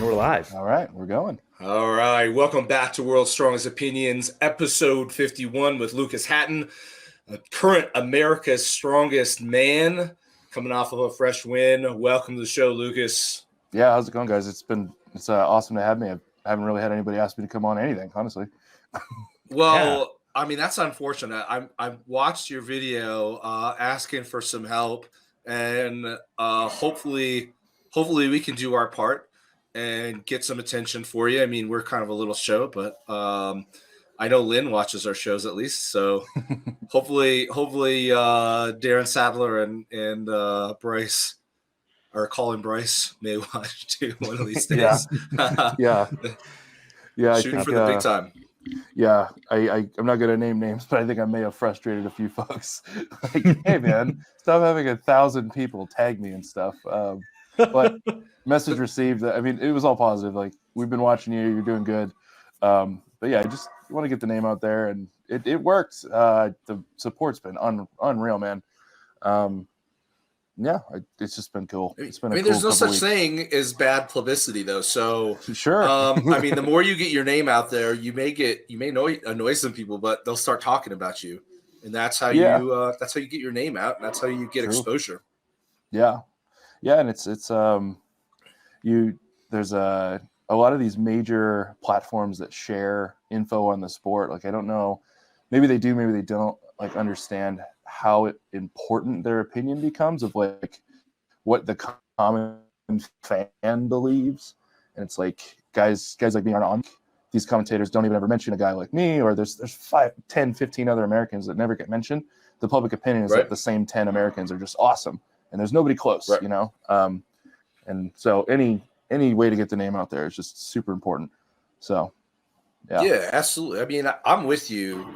We're live. All right, we're going. All right, welcome back to World's Strongest Opinions, episode 51 with Lucas Hatton, current America's strongest man, coming off of a fresh win. Welcome to the show, Lucas. Yeah, how's it going, guys? It's awesome to have me. I haven't really had anybody ask me to come on anything, honestly. Well, I mean, that's unfortunate. I watched your video asking for some help, and hopefully we can do our part and get some attention for you. I mean, we're kind of a little show, but I know Lynn watches our shows at least. So hopefully Darren Sadler and Bryce or Colin Bryce may watch too one of these days. Yeah. Shooting for the big time. Yeah, I'm not going to name names, but I think I may have frustrated a few folks. Like, hey, man, stop having 1,000 people tag me and stuff. But message received. I mean, it was all positive. Like, we've been watching you. You're doing good. But yeah, I just want to get the name out there, and it worked. The support's been unreal, man. Yeah, it's just been cool. It's been. There's no such thing as bad publicity, though. So sure. I mean, the more you get your name out there, you may annoy some people, but they'll start talking about you, and that's how you get your name out, and that's how you get exposure. Yeah, and it's there's a lot of these major platforms that share info on the sport. Like, I don't know, maybe they do, maybe they don't, like, understand how important their opinion becomes of like what the common fan believes. And it's like guys like me aren't on. These commentators don't even ever mention a guy like me, or there's 5, 10, 15 other Americans that never get mentioned. The public opinion is that the same 10 Americans are just awesome, and there's nobody close, you know? And so any way to get the name out there is just super important. So, yeah, absolutely. I mean, I'm with you.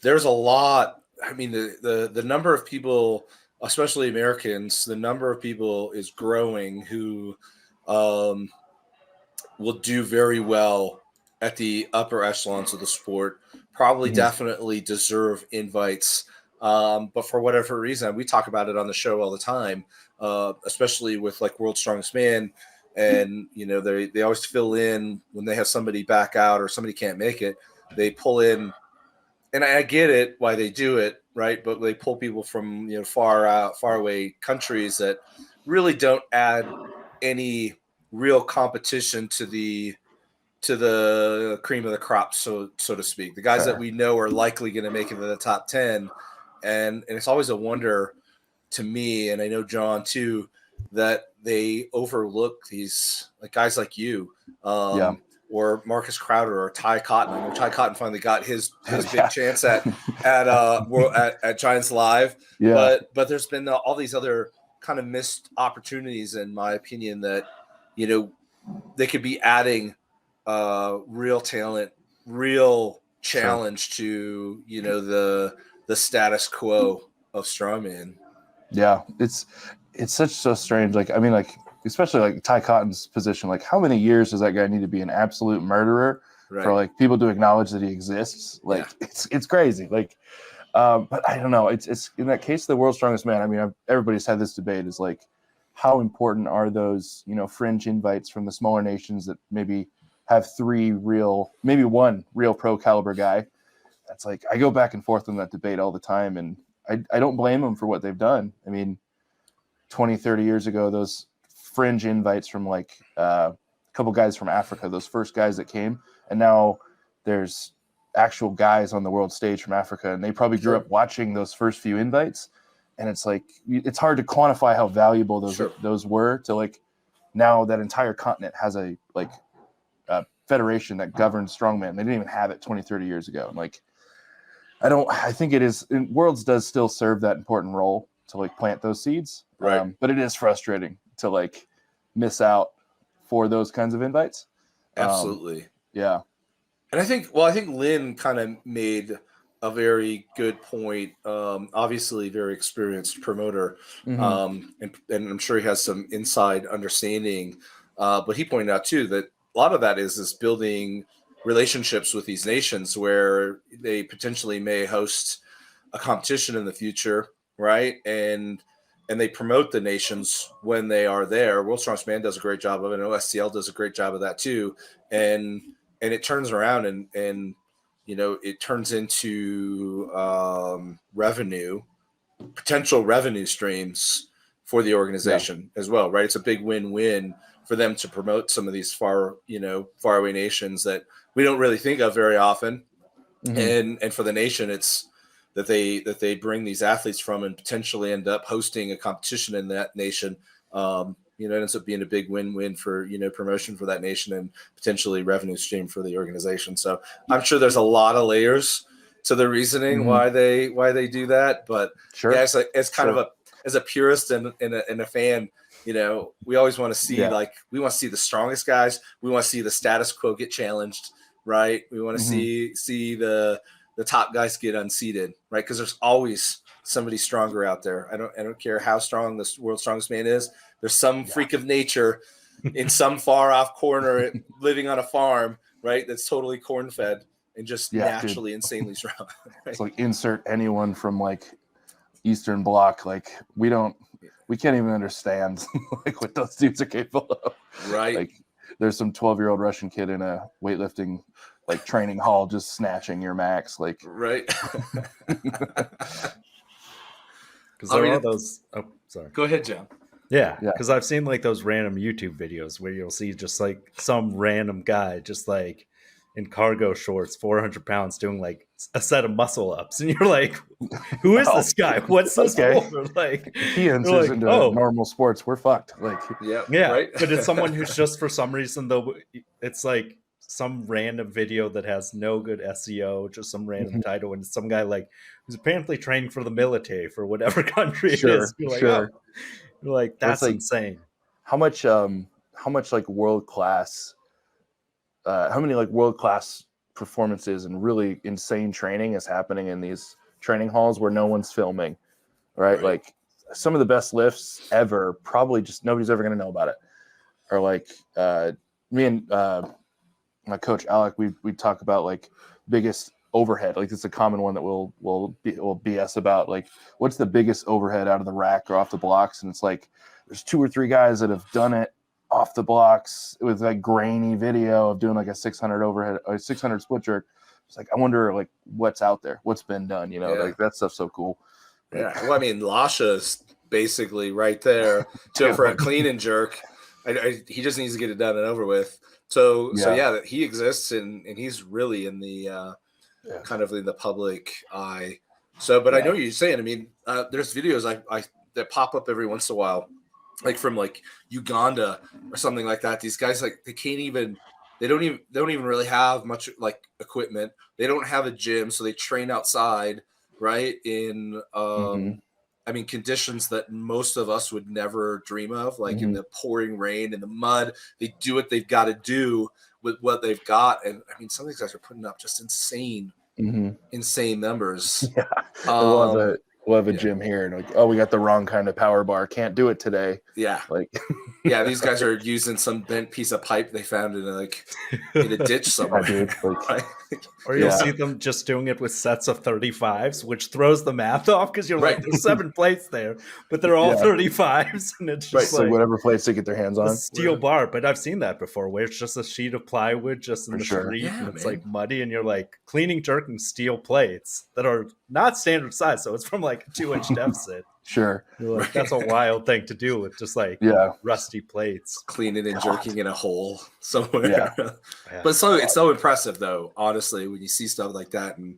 There's a lot. I mean, the number of people, especially Americans, the number of people is growing who will do very well at the upper echelons of the sport, probably definitely deserve invites. But for whatever reason, we talk about it on the show all the time, especially with like World's Strongest Man. And, you know, they always fill in when they have somebody back out or somebody can't make it, they pull in. And I get it why they do it, right? But they pull people from, you know, far away countries that really don't add any real competition to the cream of the crop, so to speak. The guys that we know are likely going to make it to the top 10, and it's always a wonder to me, and I know John too, that they overlook these like guys like you. Or Marcus Crowder or Ty Cotton. I know Ty Cotton finally got his big chance at Giants Live. Yeah. But there's been all these other kind of missed opportunities, in my opinion, that, you know, they could be adding real talent, real challenge to, you know, the status quo of strongman. Yeah, it's so strange. Like, I mean, like, especially like Ty Cotton's position, like how many years does that guy need to be an absolute murderer for like people to acknowledge that he exists? Like it's crazy. Like, but I don't know. It's in that case, the world's strongest man. I mean, everybody's had this debate is like, how important are those, you know, fringe invites from the smaller nations that maybe have maybe one real pro caliber guy? That's like, I go back and forth on that debate all the time. And I don't blame them for what they've done. I mean, 20, 30 years ago, those fringe invites from like a couple guys from Africa, those first guys that came, and now there's actual guys on the world stage from Africa, and they probably grew up watching those first few invites, and it's like it's hard to quantify how valuable those were to like now that entire continent has a federation that governs strongman. They didn't even have it 20, 30 years ago. And like I think it is Worlds does still serve that important role to like plant those seeds, but it is frustrating to like miss out for those kinds of invites. Absolutely. Yeah. And I think Lynn kind of made a very good point. Obviously very experienced promoter. And I'm sure he has some inside understanding. But he pointed out too, that a lot of that is building relationships with these nations where they potentially may host a competition in the future. Right. And and they promote the nations when they are there. World's Strongest Man does a great job of it, and OSCL does a great job of that too. And it turns around and it turns into potential revenue streams for the organization as well, right? It's a big win-win for them to promote some of these faraway nations that we don't really think of very often. And for the nation, it's that they bring these athletes from and potentially end up hosting a competition in that nation. It ends up being a big win-win for, promotion for that nation and potentially revenue stream for the organization. So I'm sure there's a lot of layers to the reasoning why they do that. But it's kind of as a purist and a fan, we always want to see we want to see the strongest guys. We want to see the status quo get challenged, right? We want to see the top guys get unseated, right? Because there's always somebody stronger out there. I don't care how strong this World's Strongest Man is. There's some freak of nature in some far off corner living on a farm, right? That's totally corn fed and just naturally insanely strong. Right? It's like insert anyone from like Eastern Bloc. Like we can't even understand like what those dudes are capable of. Right. Like there's some 12-year-old Russian kid in a weightlifting like training hall just snatching your max. Like right. Because there are those. Oh, sorry. Go ahead, John. Yeah, because I've seen like those random YouTube videos where you'll see just like some random guy just like in cargo shorts, 400 pounds, doing like a set of muscle ups, and you're like, "Who is this guy? What's this for?" Like he enters into normal sports. We're fucked. Like yeah, right? But it's someone who's just for some reason though. It's like some random video that has no good SEO, just some random title, and it's some guy like who's apparently training for the military for whatever country it is. You're like, you're like, that's like, insane. How much like world class, how many like world class performances and really insane training is happening in these training halls where no one's filming, right? Like some of the best lifts ever, probably just nobody's ever going to know about it. Or like me and my coach Alec, we talk about like biggest overhead. Like it's a common one that we'll BS about. Like what's the biggest overhead out of the rack or off the blocks? And it's like there's 2 or 3 guys that have done it off the blocks with like grainy video of doing like a 600 overhead or 600 split jerk. It's like I wonder like what's out there, what's been done. Like that stuff's so cool. Yeah, well, I mean, Lasha's basically right there for a clean and jerk. He just needs to get it done and over with. So he exists and he's really in the kind of in the public eye. So, but I know what you're saying. I mean, there's videos I that pop up every once in a while, like from like Uganda or something like that. These guys like they don't even really have much like equipment. They don't have a gym, so they train outside, right? In I mean, conditions that most of us would never dream of, like in the pouring rain, in the mud. They do what they've got to do with what they've got. And I mean, some of these guys are putting up just insane numbers. Yeah. We'll have a gym here and like, we got the wrong kind of power bar. Can't do it today. Yeah. Like, these guys are using some bent piece of pipe they found in a ditch somewhere. Or you'll see them just doing it with sets of 35s, which throws the math off because you're like, there's 7 plates there, but they're all 35s, and it's just like so whatever plates they get their hands on. A steel bar, but I've seen that before, where it's just a sheet of plywood just in the street, and it's like muddy, and you're like cleaning jerking steel plates that are not standard size, so it's from like a 2-inch deficit. Sure. Like, that's a wild thing to do with just like rusty plates. Cleaning and jerking in a hole somewhere. But it's so impressive though, honestly, when you see stuff like that, and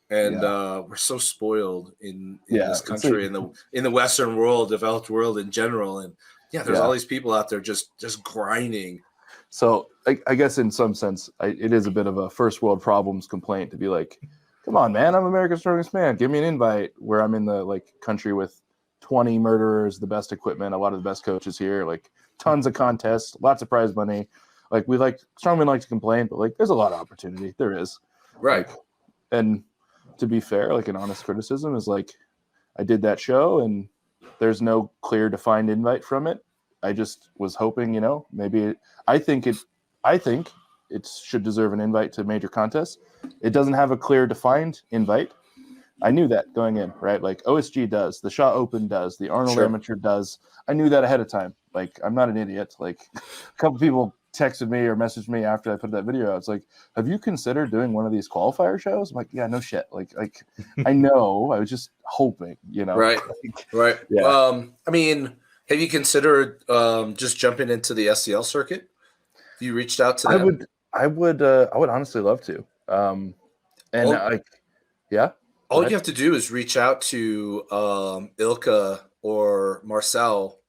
we're so spoiled in this country, in the Western world, developed world in general. And there's all these people out there just grinding. So I guess in some sense, it is a bit of a first world problems complaint to be like, come on, man, I'm America's Strongest Man. Give me an invite, where I'm in the like country with 20 murderers, the best equipment, a lot of the best coaches here, like tons of contests, lots of prize money. Like strongmen like to complain, but like there's a lot of opportunity. There is. Right. Like, and to be fair, like an honest criticism is like, I did that show and there's no clear defined invite from it. I just was hoping, maybe I think it should deserve an invite to major contests. It doesn't have a clear defined invite. I knew that going in, right? Like OSG does, the Shaw Open does, the Arnold Amateur does. I knew that ahead of time. Like, I'm not an idiot. Like, a couple people texted me or messaged me after I put that video out. It's like, have you considered doing one of these qualifier shows? I'm like, yeah, no shit. Like I know. I was just hoping, Right. Like, right. Yeah. I mean, have you considered just jumping into the SCL circuit? Have you reached out to them? I would honestly love to. Yeah. All you have to do is reach out to Ilka or Marcel.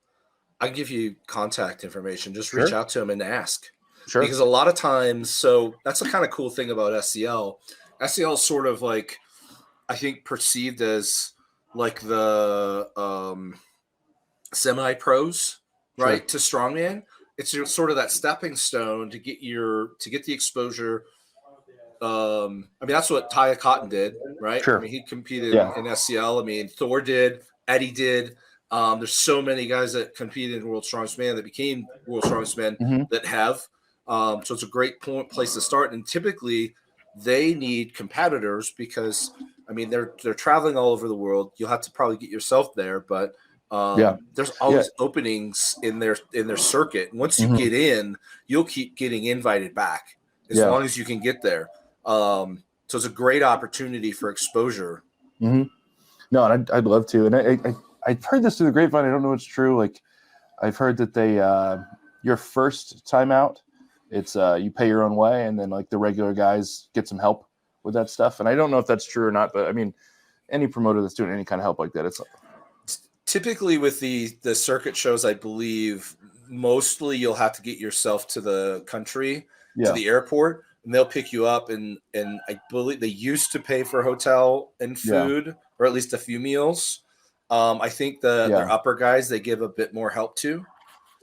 I can give you contact information. Just reach out to them and ask. Sure. Because a lot of times, so that's the kind of cool thing about SCL. SCL is sort of like, I think, perceived as like the semi-pros, right, to strongman. It's sort of that stepping stone to get the exposure. I mean, that's what Ty Cotton did, right? Sure. I mean, he competed in SCL. I mean, Thor did, Eddie did. There's so many guys that competed in World's Strongest Man that became World's Strongest Men that have. So it's a great place to start. And typically, they need competitors because, I mean, they're traveling all over the world. You'll have to probably get yourself there, but there's always openings in their circuit. And once you get in, you'll keep getting invited back as long as you can get there. So it's a great opportunity for exposure. No, and I'd love to. And I've heard this through the grapevine. I don't know if it's true. Like, I've heard that they your first time out, it's you pay your own way, and then like the regular guys get some help with that stuff. And I don't know if that's true or not, but I mean, any promoter that's doing any kind of help like that, it's typically with the circuit shows, I believe mostly you'll have to get yourself to the country, to the airport, and they'll pick you up. And I believe they used to pay for hotel and food, or at least a few meals. I think their upper guys, they give a bit more help to.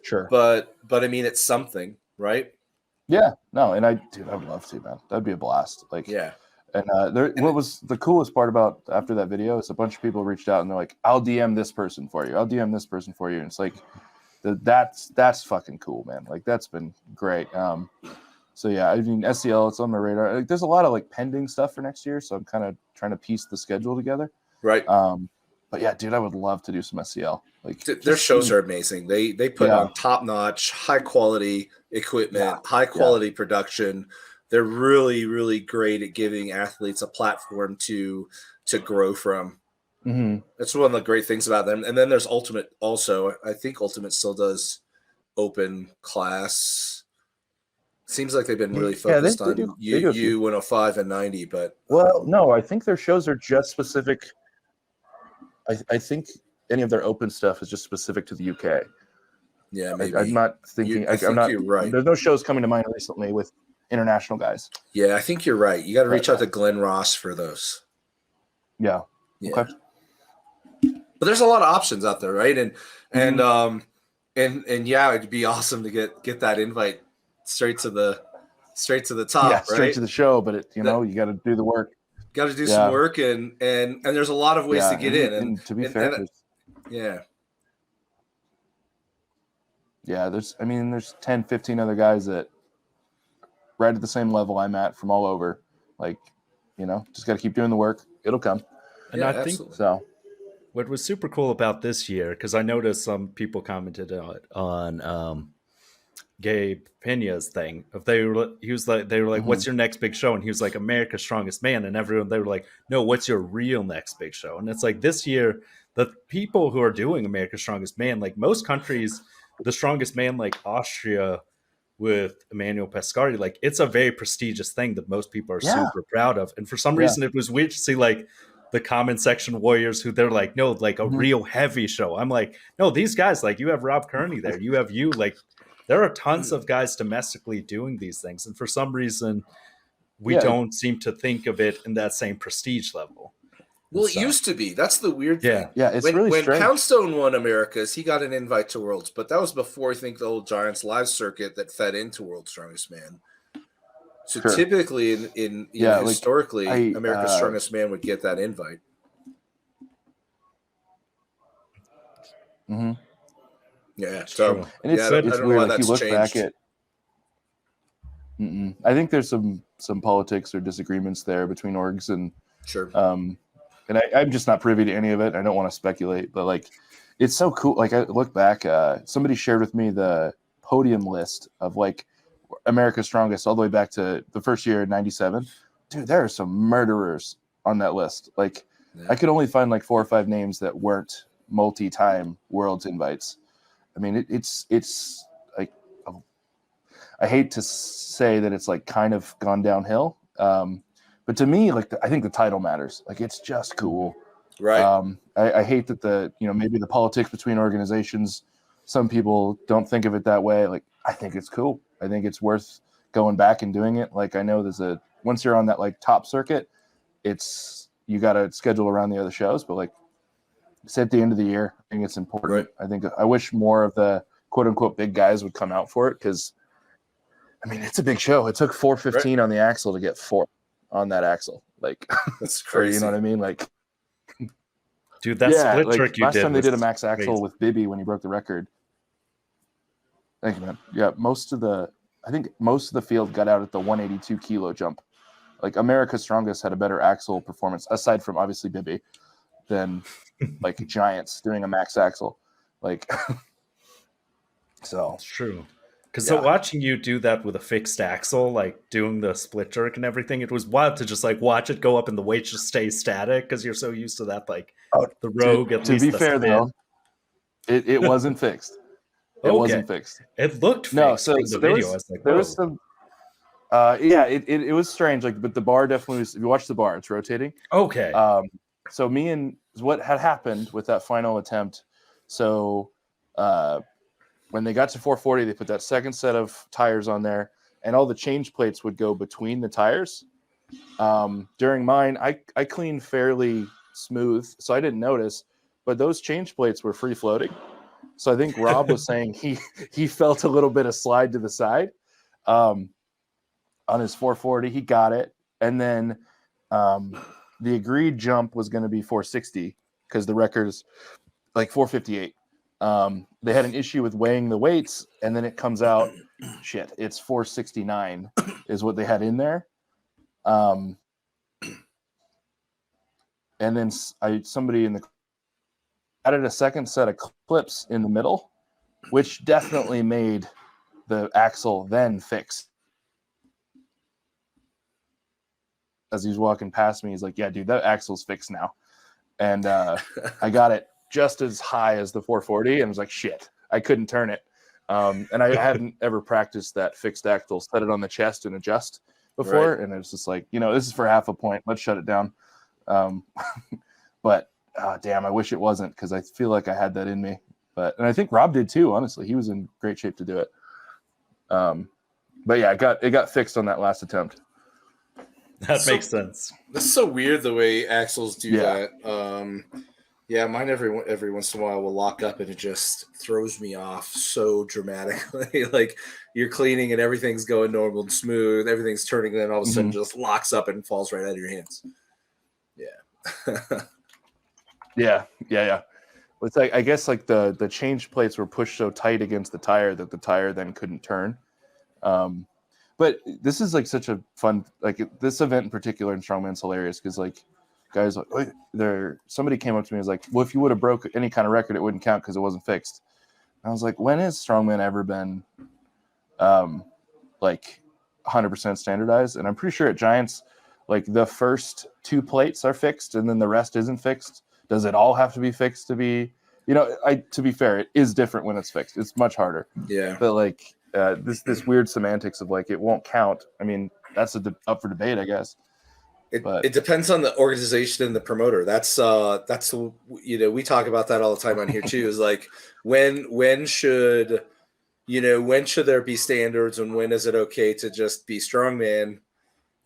Sure. But I mean, it's something, right? Yeah. No, and I would love to, man. That'd be a blast. Like, And what was the coolest part about after that video is a bunch of people reached out and they're like, I'll DM this person for you. I'll DM this person for you. And it's like, that's fucking cool, man. Like, that's been great. So yeah, I mean, SCL, it's on my radar. Like, there's a lot of like pending stuff for next year. So I'm kind of trying to piece the schedule together. Right. But yeah, dude, I would love to do some SCL. Like, their shows are amazing. They put on top notch, high quality equipment, high quality production. They're really, really great at giving athletes a platform to grow from. That's one of the great things about them. And then there's Ultimate also. I think Ultimate still does open class. Seems like they've been really focused on U 105 and 90, but no, I think their shows are just specific. I think any of their open stuff is just specific to the UK. Yeah, maybe. I'm not thinking. I think you're right. There's no shows coming to mind recently with international guys. Yeah, I think you're right. You got to reach out to Glenn Ross for those. Yeah. Okay. But there's a lot of options out there, right? And yeah, it'd be awesome to get that invite straight to the top, right? Straight to the show. But you got to do the work. Got to do some work, and there's a lot of ways to get in. And to be fair, there's 10, 15 other guys that right at the same level I'm at from all over. Like, just got to keep doing the work. It'll come. And I think so. What was super cool about this year, because I noticed some people commented on Gabe Pena's thing. They were like, "What's your next big show?" And he was like, "America's Strongest Man." And they were like, "No, what's your real next big show?" And it's like this year, the people who are doing America's Strongest Man, like most countries, the Strongest Man, like Austria with Emmanuel Pescari, like it's a very prestigious thing that most people are super proud of. And for some reason, it was weird to see like the comment section warriors who they're like, no, like a real heavy show. I'm like, no, these guys, like you have Rob Kearney there, you have like there are tons of guys domestically doing these things, and for some reason we don't seem to think of it in that same prestige level. Well, it used to be. That's the weird thing. Yeah, it's really strange. When Poundstone won Americas, he got an invite to Worlds, but that was before, I think, the old Giants Live circuit that fed into World's Strongest Man. So typically, in historically, America's Strongest Man would get that invite. Yeah, so and it's weird. Like, you look back at. I think there's some politics or disagreements there between orgs and and I'm just not privy to any of it. I don't want to speculate, but like, it's so cool. Like I look back, somebody shared with me the podium list of like America's Strongest all the way back to the first year in '97. Dude, there are some murderers on that list. Like, I could only find like 4 or 5 names that weren't multi-time world's invites. I mean, it's like, I hate to say that it's like kind of gone downhill. But to me, like, I think the title matters. Like, it's just cool. Right. I hate that maybe the politics between organizations, some people don't think of it that way. Like, I think it's cool. I think it's worth going back and doing it. Like, I know once you're on that like top circuit, you got to schedule around the other shows, but like, it's at the end of the year. I think it's important. Right. I wish more of the quote unquote big guys would come out for it. Cause I mean, it's a big show. It took 415 on the axle to get 4 on that axle. Like, that's crazy. You know what I mean? Like, dude, that split trick you last did. Last time they did a max crazy. axle with Bibby when he broke the record. Thank you, man. Yeah, I think most of the field got out at the 182 kilo jump. Like, America's Strongest had a better axle performance, aside from obviously Bibby, than like Giants doing a max axle. Like, so it's true. Because so watching you do that with a fixed axle, like doing the split jerk and everything, it was wild to just like watch it go up and the weight just stay static because you're so used to that, like the rogue. To be fair, though, it wasn't fixed. It wasn't fixed. It looked fixed. No, so the video. I was like, there was some. It was strange. Like, but the bar definitely was. If you watch the bar, it's rotating. Okay. So what had happened with that final attempt. So, when they got to 440, they put that second set of tires on there, and all the change plates would go between the tires. During mine, I cleaned fairly smooth, so I didn't notice. But those change plates were free floating. So I think Rob was saying he felt a little bit of slide to the side on his 440. He got it, and then the agreed jump was going to be 460 because the record is like 458. They had an issue with weighing the weights, and then it comes out, it's 469 is what they had in there. And then somebody in the added a second set of clips in the middle, which definitely made the axle then fix. As he's walking past me, he's like, "Yeah, dude, that axle's fixed now." And I got it just as high as the 440, and was like, "Shit, I couldn't turn it." And I hadn't ever practiced that fixed axle, set it on the chest and adjust before, and it was just like, this is for half a point. Let's shut it down. But damn, I wish it wasn't, because I feel like I had that in me. And I think Rob did too. Honestly, he was in great shape to do it. But yeah, it got fixed on that last attempt. That makes sense. That's so weird the way axles do that. Yeah, mine every once in a while will lock up, and it just throws me off so dramatically. Like, you're cleaning and everything's going normal and smooth, everything's turning, and then all of a sudden just locks up and falls right out of your hands. Yeah. Yeah. It's like, I guess like the change plates were pushed so tight against the tire that the tire then couldn't turn. But this is like such a fun, like this event in particular in Strongman's hilarious, because like guys like somebody came up to me and was like, well, if you would have broke any kind of record, it wouldn't count because it wasn't fixed. And I was like, when has Strongman ever been like 100% standardized? And I'm pretty sure at Giants, like the first 2 plates are fixed and then the rest isn't fixed. Does it all have to be fixed to be, to be fair, it is different when it's fixed. It's much harder. Yeah. But like this weird semantics of like, it won't count. I mean, that's up for debate, I guess. It depends on the organization and the promoter. That's we talk about that all the time on here too, is like, when should there be standards, and when is it okay to just be strongman?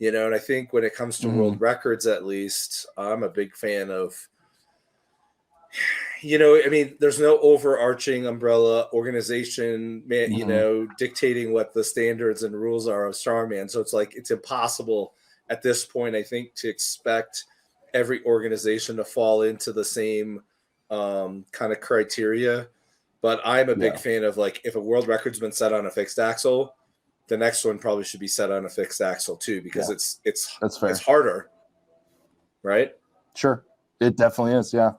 And I think when it comes to world records, at least, I'm a big fan of, there's no overarching umbrella organization, dictating what the standards and rules are of strongman. So it's like, it's impossible at this point, I think, to expect every organization to fall into the same kind of criteria. But I'm a big fan of, like, if a world record's been set on a fixed axle, the next one probably should be set on a fixed axle too, because it's that's fair. It's harder, right? Sure. It definitely is. Yeah.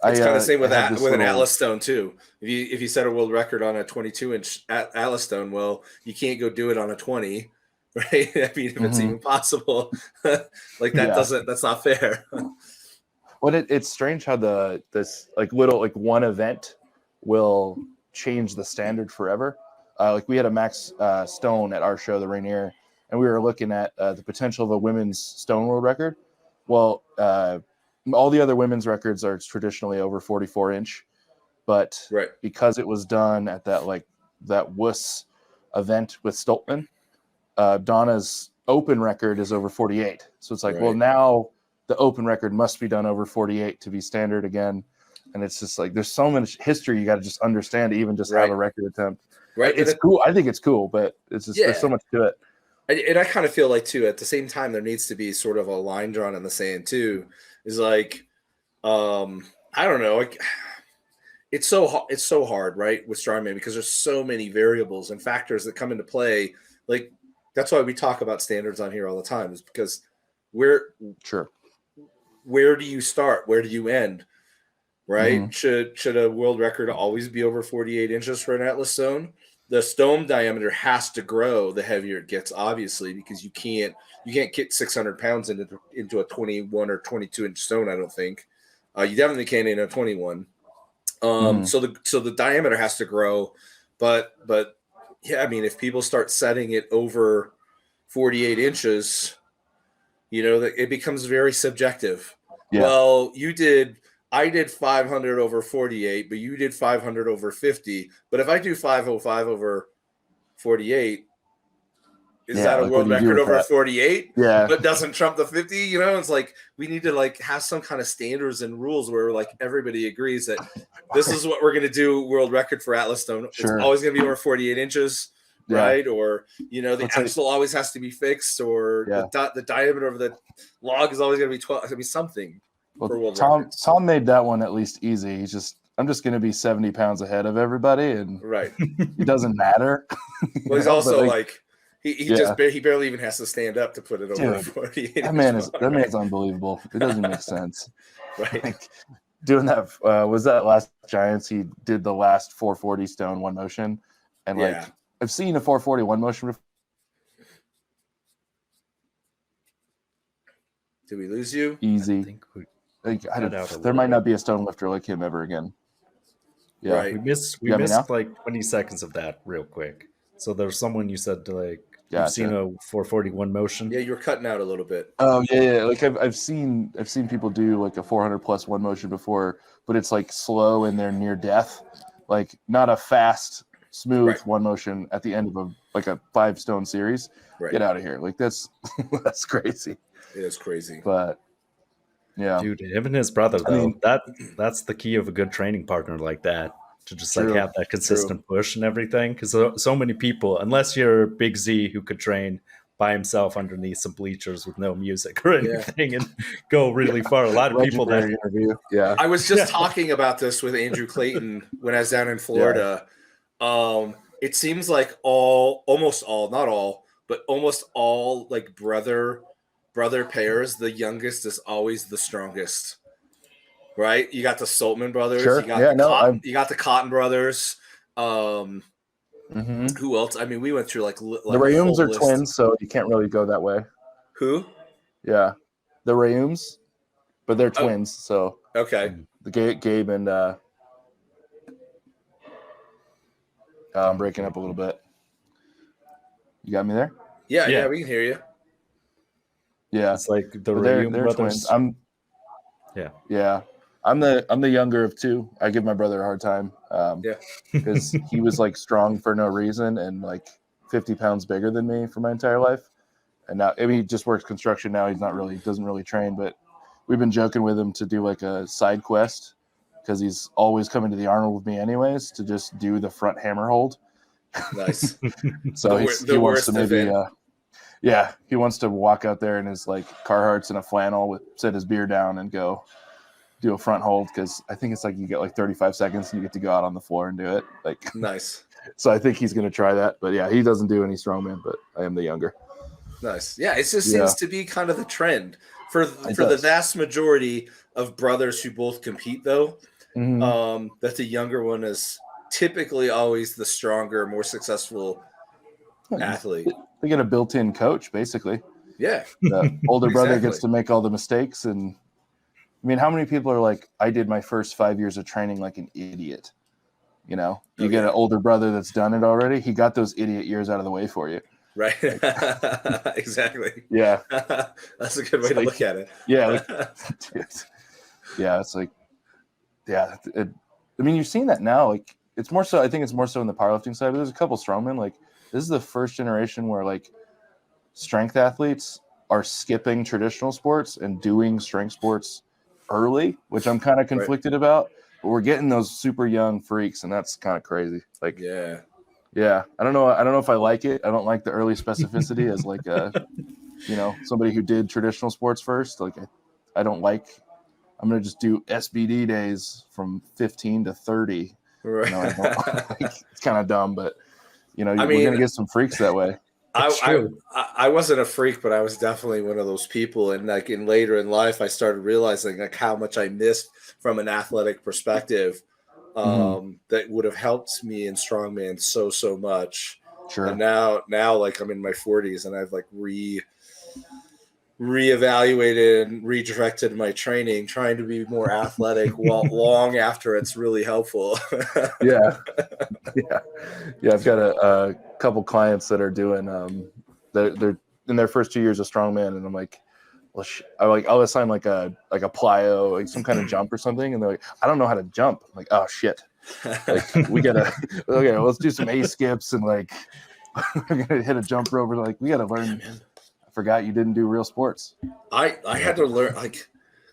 It's kind of the same with have that this with an little- Atlas stone too. If you set a world record on a 22-inch Atlas stone, well, you can't go do it on a 20, right? I mean, if it's Mhm. even possible, like that Yeah. that's not fair. Well, it's strange how this like little like one event will change the standard forever. Like we had a max stone at our show, the Rainier, and we were looking at the potential of a women's stone world record. Well, all the other women's records are traditionally over 44-inch, but Right. because it was done at that WUS event with Stoltman, Donna's open record is over 48. So it's like, well, Right. now the open record must be done over 48 to be standard again. And it's just like there's so much history you got to just understand to even just have a record attempt. Right. It's cool. I think it's cool, but it's just there's so much to it. And I kind of feel like too, at the same time, there needs to be sort of a line drawn in the sand too. Is like, I don't know, like it's so hard, right, with strongman because there's so many variables and factors that come into play. Like that's why we talk about standards on here all the time, is because where do you start? Where do you end? Right? Mm-hmm. Should a world record always be over 48 inches for an Atlas stone? The stone diameter has to grow the heavier it gets, obviously, because you can't get 600 pounds into a 21 or 22-inch stone. I don't think you definitely can't in a 21. So the diameter has to grow, but yeah, I mean, if people start setting it over 48 inches, that it becomes very subjective. Yeah. Well, I did 500 over 48, but you did 500 over 50. But if I do 505 over 48, is that a world record over 48? Yeah. But doesn't trump the 50? It's like we need to have some kind of standards and rules where everybody agrees that this is what we're going to do world record for Atlas stone. Sure. It's always going to be over 48 inches. Right. Or, the axle always has to be fixed, or the diameter of the log is always going to be 12. It's going to be something. Well, Tom made that one at least easy. I'm just going to be 70 pounds ahead of everybody, and it doesn't matter. Well, he's also he barely even has to stand up to put it over 48. That man's unbelievable. It doesn't make sense. Right. Doing that was that last Giants. He did the last 440 stone one motion, and I've seen a 440 one motion before. Did we lose you? Easy. There might not be a stone lifter like him ever again. Yeah, right. We missed like 20 seconds of that real quick. So there's someone you said you've seen a 441 motion. Yeah, you were cutting out a little bit. Oh yeah. Like I've seen people do like a 400 plus one motion before, but it's like slow and they're near death. Like not a fast, smooth one motion at the end of a 5 stone series. Right. Get out of here. Like that's crazy. It is crazy. But yeah, dude, him and his brother though, that's the key of a good training partner like that, to just have that consistent push and everything. Because so many people, unless you're Big Z who could train by himself underneath some bleachers with no music or anything and go really far. A lot of people that interview. Yeah, I was just talking about this with Andrew Clayton when I was down in Florida. Yeah. It seems like almost all, not all, but almost all brother pairs, the youngest is always the strongest, right? You got the Stoltman brothers, you got the Cotton brothers. Who else? I mean, we went through the Rayums are twins, so you can't really go that way. Who? Yeah, the Rayums, but they're twins. So okay, the Gabe and I'm breaking up a little bit. You got me there? Yeah, we can hear you. Yeah, it's like the Rayum brothers. Twins. I'm the younger of two. I give my brother a hard time. Because he was strong for no reason and 50 pounds bigger than me for my entire life. And now he just works construction now. He's doesn't really train, but we've been joking with him to do a side quest because he's always coming to the Arnold with me anyways to just do the front hammer hold. Nice. So he wants to maybe he wants to walk out there in his Carhartts and a flannel set his beer down and go do a front hold, because I think it's you get 35 seconds and you get to go out on the floor and do it. Nice. So I think he's going to try that. But yeah, he doesn't do any strongman, but I am the younger. Nice. Yeah, it just seems to be kind of the trend For the vast majority of brothers who both compete, though, that the younger one is typically always the stronger, more successful athlete. They get a built-in coach, basically. Yeah. The older brother gets to make all the mistakes. And I mean, how many people are like, I did my first 5 years of training like an idiot? You know, you get an older brother that's done it already. He got those idiot years out of the way for you. Right. Exactly. Yeah. That's a good way to look at it. Yeah. Yeah. It's like, yeah. I mean, you're seeing that now. Like, it's more so, I think it's more so in the powerlifting side, but there's a couple strongmen. Like, this is the first generation where like strength athletes are skipping traditional sports and doing strength sports early, which I'm kind of conflicted about. But we're getting those super young freaks, and that's kind of crazy. Like, yeah. I don't know if I like it. I don't like the early specificity as like somebody who did traditional sports first. Like, I don't like. I'm gonna just do SBD days from 15 to 30. Right. It's kind of dumb, but we're gonna get some freaks that way. I wasn't a freak, but I was definitely one of those people. And like later in life, I started realizing like how much I missed from an athletic perspective that would have helped me in strongman so much. Sure. And now like I'm in my 40s and I've like reevaluated and redirected my training, trying to be more athletic long after it's really helpful. Yeah. I've got a couple clients that are doing they're in their first 2 years of strongman, and I'm like, well, I'll assign like a plyo, like some kind of jump or something, and they're like, I don't know how to jump. I'm like, oh shit, like we gotta let's do some A skips and like we're gonna hit a jump rope. Like we gotta learn. I forgot you didn't do real sports. I had to learn. Like,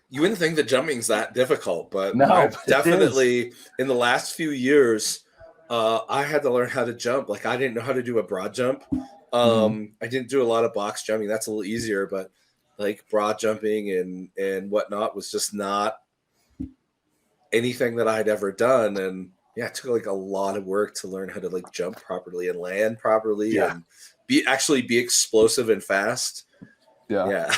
you wouldn't think that jumping's that difficult, but no, I've definitely in the last few years I had to learn how to jump. Like, I didn't know how to do a broad jump. I didn't do a lot of box jumping. That's a little easier, but like broad jumping and whatnot was just not anything that I'd ever done. And yeah, it took like a lot of work to learn how to like jump properly and land properly and be explosive and fast. Yeah.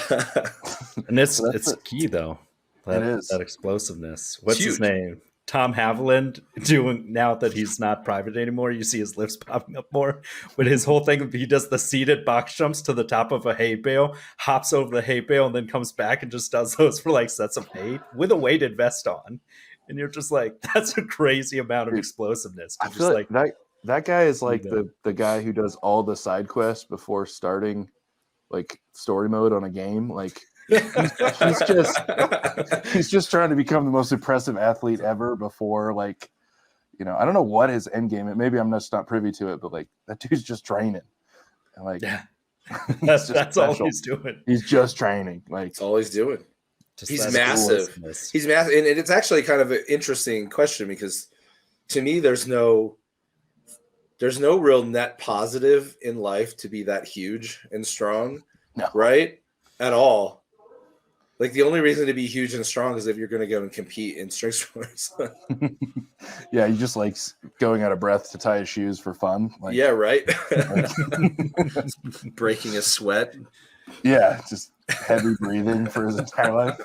And it's key though. It is that explosiveness. What's his name? Tom Haviland doing, now that he's not private anymore, you see his lifts popping up more. But his whole thing, he does the seated box jumps to the top of a hay bale, hops over the hay bale, and then comes back and just does those for like sets of 8 with a weighted vest on. And you're just like, that's a crazy amount of explosiveness. I feel like that guy is like the guy who does all the side quests before starting like story mode on a game. Like he's just trying to become the most impressive athlete ever before, like, I don't know what his end game is. Maybe I'm just not privy to it, but like that dude's just training. And like that's all he's doing. He's just training. Like that's all he's doing. He's massive. He's massive. And it's actually kind of an interesting question because to me there's no real net positive in life to be that huge and strong. No. Right? At all. Like the only reason to be huge and strong is if you're going to go and compete in strength sports. Yeah, you just like going out of breath to tie his shoes for fun. Like, yeah, right. Breaking a sweat. Yeah, just heavy breathing for his entire life.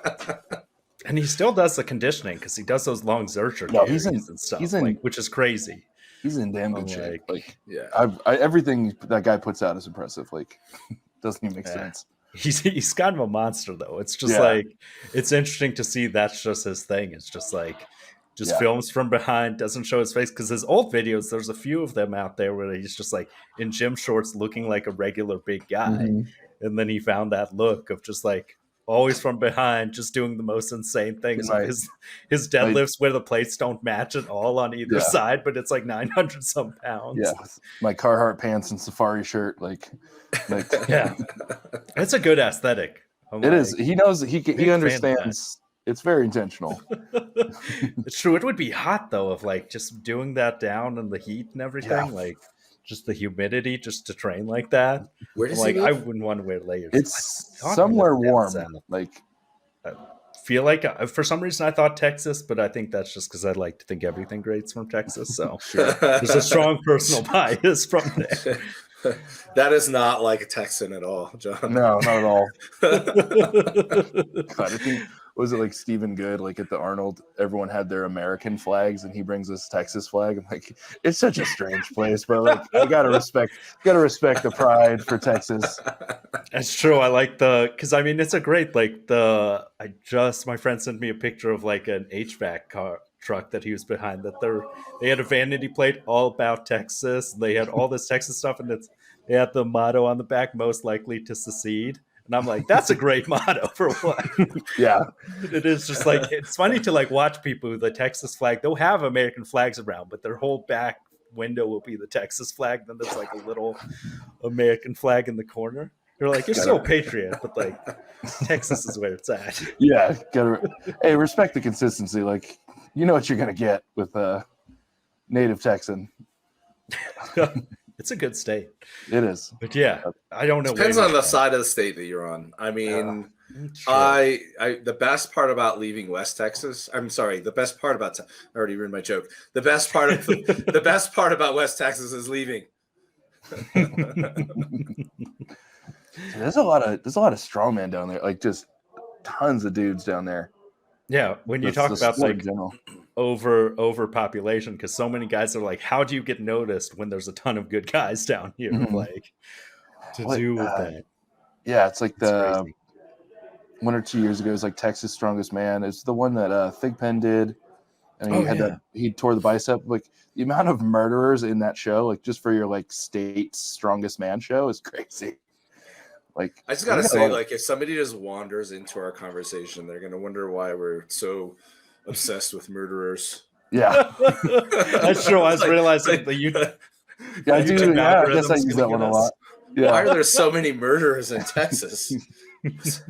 And he still does the conditioning because he does those long Zercher carries and stuff, which is crazy. He's in damn good shape. Like, yeah, everything that guy puts out is impressive. Like, doesn't even make sense. He's kind of a monster though. It's just like, it's interesting to see that's just his thing. It's just like films from behind, doesn't show his face, because his old videos, there's a few of them out there where he's just like in gym shorts looking like a regular big guy. And then he found that look of just like always from behind, just doing the most insane things. Right. His deadlifts where the plates don't match at all on either side, but it's like 900 some pounds. Yeah, my Carhartt pants and safari shirt, like yeah, it's a good aesthetic. It is. He knows. He understands. It's very intentional. It's true. It would be hot though, of like just doing that down in the heat and everything, like just the humidity, just to train like that. Where does I wouldn't want to wear layers. It's somewhere warm. Like, I feel like for some reason I thought Texas, but I think that's just because I like to think everything great's from Texas. So there's a strong personal bias from there. That is not like a Texan at all, John. No, not at all. God, I think was it like Stephen Good, like at the Arnold, everyone had their American flags and he brings this Texas flag. I'm like, it's such a strange place, but like I gotta respect the pride for Texas. That's true. I like because I mean it's a great my friend sent me a picture of like an HVAC truck that he was behind, that they had a vanity plate all about Texas. They had all this Texas stuff, and they had the motto on the back, most likely to secede. And I'm like, that's a great motto for what? Yeah. It is just like, it's funny to like watch people with the Texas flag. They'll have American flags around, but their whole back window will be the Texas flag. Then there's like a little American flag in the corner. You're like, you're still a patriot, but like Texas is where it's at. Yeah. Hey, respect the consistency. Like, you know what you're going to get with a native Texan. It's a good state. It is. But yeah, I don't know. Depends on the side of the state that you're on. I mean, I the best part about leaving West Texas, I'm sorry, the best part about I already ruined my joke. The best part about West Texas is leaving. There's a lot of strongmen down there, like just tons of dudes down there. Yeah, when you talk about like overpopulation, because so many guys are like, how do you get noticed when there's a ton of good guys down here? Mm-hmm. Like to do with that. Yeah, it's like crazy. 1 or 2 years ago, it was like Texas Strongest Man. It's the one that Thigpen did. And he tore the bicep. Like the amount of murderers in that show, like just for your like state's Strongest Man show, is crazy. Like I just gotta say, like if somebody just wanders into our conversation, they're gonna wonder why we're so obsessed with murderers. Yeah, that's true. I was realizing that you. Yeah, I do. Yeah, I guess I use that one a lot. Yeah. Why are there so many murderers in Texas? What's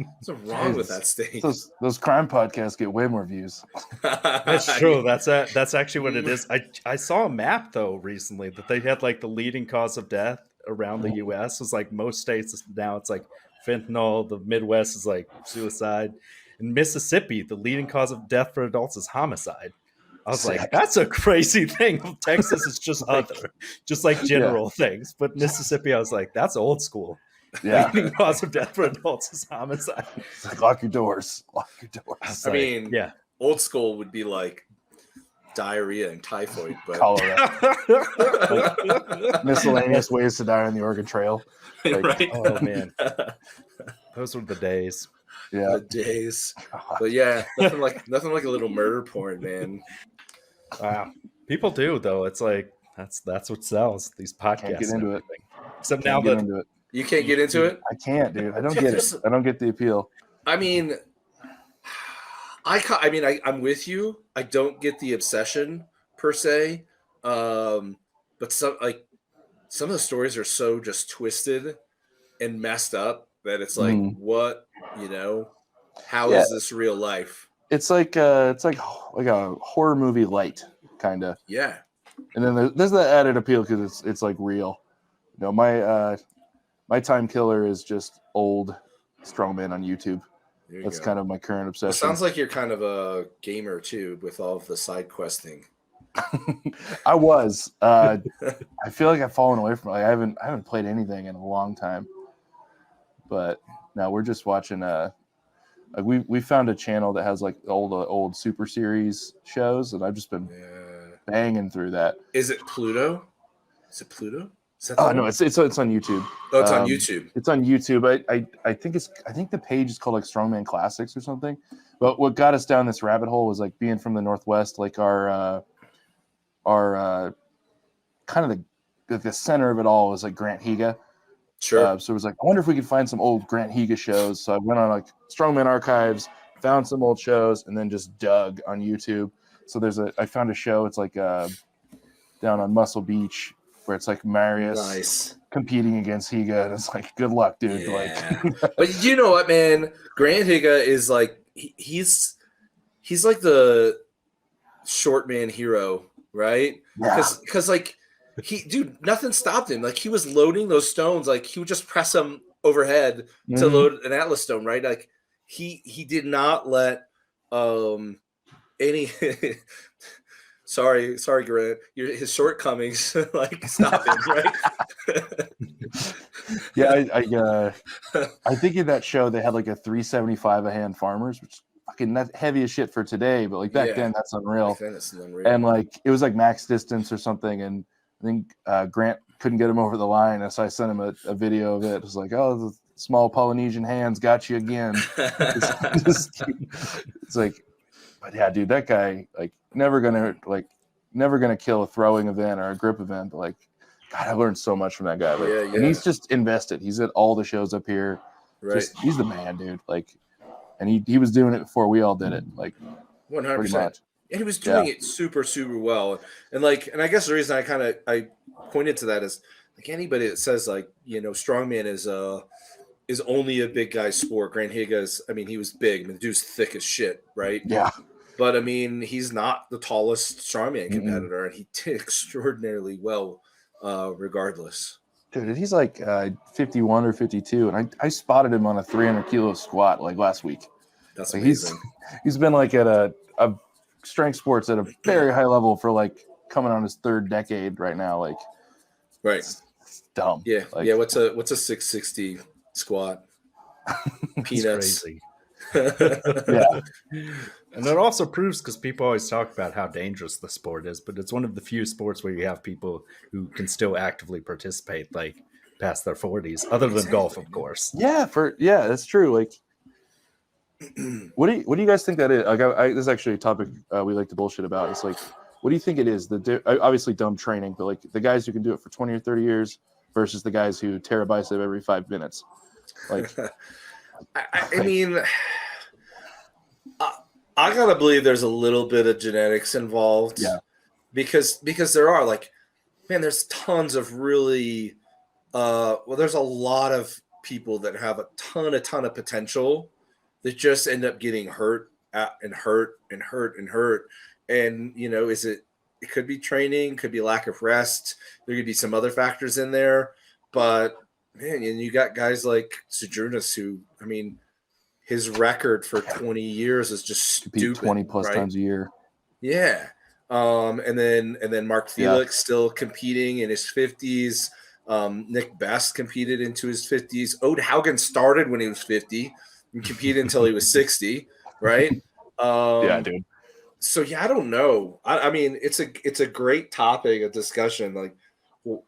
wrong with that state? Those crime podcasts get way more views. That's true. That's actually what it is. I saw a map though recently that they had like the leading cause of death around the U.S. was like most states now it's like fentanyl. The Midwest is like suicide. In Mississippi, the leading cause of death for adults is homicide. I was like, that's a crazy thing. Texas is just other, just like general things. But Mississippi, I was like, that's old school. Yeah. Leading cause of death for adults is homicide. It's like, lock your doors. Lock your doors. I mean, old school would be like diarrhea and typhoid, but like, miscellaneous ways to die on the Oregon Trail. Like, right? Oh man, those were the days. Yeah, the days. But yeah, nothing like a little murder porn, man. Wow, people do though. It's like that's what sells these podcasts. Can't get into it. Except now that you can't get into it. I can't, dude. I don't get it. I don't get the appeal. I mean, I'm with you. I don't get the obsession per se, but some of the stories are so just twisted and messed up that it's like, what, how is this real life? It's like a horror movie light kind of. Yeah. And then there's the added appeal because it's like real. My time killer is just old strongman on YouTube. That's kind of my current obsession. It sounds like you're kind of a gamer too, with all of the side questing. I was. I feel like I've fallen away from it. Like, I haven't played anything in a long time. But now we're just watching. We found a channel that has like old Super Series shows, and I've just been banging through that. Is it Pluto? Is it Pluto? Oh no, it's on YouTube. Oh, it's on YouTube. It's on YouTube. I think the page is called like Strongman Classics or something. But what got us down this rabbit hole was like being from the Northwest, like our kind of the center of it all was like Grant Higa. Sure. So it was like, I wonder if we could find some old Grant Higa shows. So I went on like Strongman Archives, found some old shows, and then just dug on YouTube. So I found a show. It's like down on Muscle Beach, where it's like Marius competing against Higa, and it's like, good luck, dude. Yeah. But you know what, man? Grant Higa is like he's like the short man hero, right? Because like nothing stopped him. Like he was loading those stones, like he would just press them overhead to load an Atlas stone, right? Like he did not let any Sorry, Grant. His shortcomings, like, stop him, right? Yeah, I think in that show they had like a 375 a hand farmers, which fucking that heavy as shit for today, but like back then that's unreal. Back then it's unreal. And like it was like max distance or something, and I think Grant couldn't get him over the line, and so I sent him a video of it. It was like, oh, the small Polynesian hands got you again. It's like, but yeah, dude, that guy like never gonna kill a throwing event or a grip event, but like, God, I learned so much from that guy. Like, and he's just invested. He's at all the shows up here. Right. He's the man, dude. Like, and he was doing it before we all did it. Like, 100%. And he was doing it super, super well. And I guess the reason I pointed to that is like anybody that says like, you know, strongman is only a big guy sport. Grant Higa's, I mean, he was big. I mean, the dude's thick as shit, right? Yeah. But I mean, he's not the tallest strongman competitor, and he did extraordinarily well, regardless. Dude, he's like 51 or 52, and I spotted him on a 300 kilo squat like last week. That's like, amazing. He's been like at a strength sports at a very high level for like coming on his third decade right now. Like, right, it's dumb. Yeah, like, What's a 660 squat? Peanuts. Crazy. Yeah. And it also proves, because people always talk about how dangerous the sport is, but it's one of the few sports where you have people who can still actively participate like past their 40s, other than golf, of course. Yeah, that's true. Like, what do you guys think that is? Like, this is actually a topic we like to bullshit about. It's like, what do you think it is? Obviously dumb training, but like the guys who can do it for 20 or 30 years versus the guys who tear a bicep every 5 minutes. Like, I mean, I gotta believe there's a little bit of genetics involved. Yeah, because there are like, man, there's tons of really, there's a lot of people that have a ton of potential that just end up getting hurt. And, you know, it could be training, could be lack of rest. There could be some other factors in there, but man, and you got guys like Sedrunas who, I mean, his record for 20 years is just stupid. 20 plus times a year. Yeah. And then Mark Felix still competing in his 50s. Nick Best competed into his 50s. Ode Haugen started when he was 50 and competed until he was 60, right? Yeah, dude. So yeah, I don't know. I mean, it's a great topic of discussion. Like,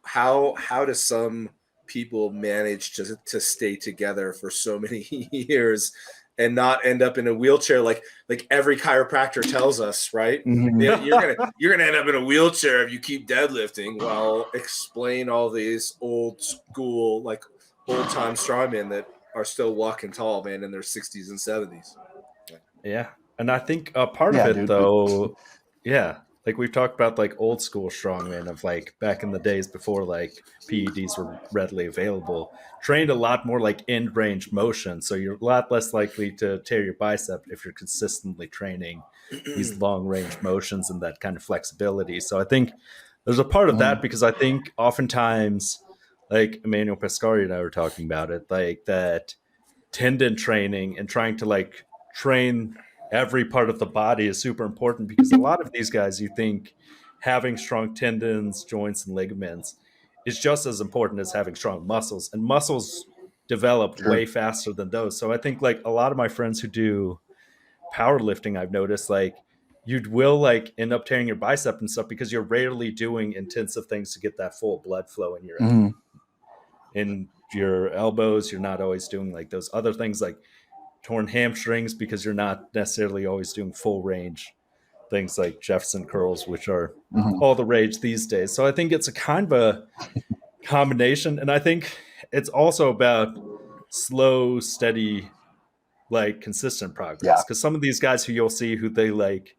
how does some people manage to stay together for so many years and not end up in a wheelchair like every chiropractor tells us, right? Mm-hmm. You're gonna end up in a wheelchair if you keep deadlifting. Well, explain all these old school, like old time strongmen that are still walking tall, man, in their 60s and 70s. Yeah. And I think a part of it, though, like we've talked about, like old school strongmen of like back in the days before like PEDs were readily available, trained a lot more like end range motion. So you're a lot less likely to tear your bicep if you're consistently training these long range motions and that kind of flexibility. So I think there's a part of that, because I think oftentimes, like Emmanuel Pescari and I were talking about it, like that tendon training and trying to like train every part of the body is super important, because a lot of these guys, you think having strong tendons, joints, and ligaments is just as important as having strong muscles, and muscles develop way faster than those. So I think like a lot of my friends who do powerlifting, I've noticed like you will like end up tearing your bicep and stuff because you're rarely doing intensive things to get that full blood flow in your in your elbows. You're not always doing like those other things like torn hamstrings, because you're not necessarily always doing full range things like Jefferson curls, which are all the rage these days. So I think it's a kind of a combination. And I think it's also about slow, steady, like consistent progress. Because some of these guys who you'll see who they like,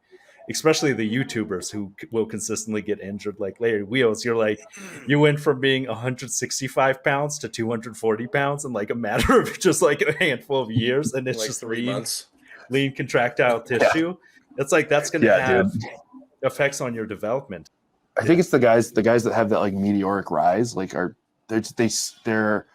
especially the YouTubers who will consistently get injured, like Larry Wheels, you're like, you went from being 165 pounds to 240 pounds in like a matter of just like a handful of years. And it's like just 3 months. Lean contractile tissue. It's like, that's going to have effects on your development. I think it's the guys that have that like meteoric rise, like they're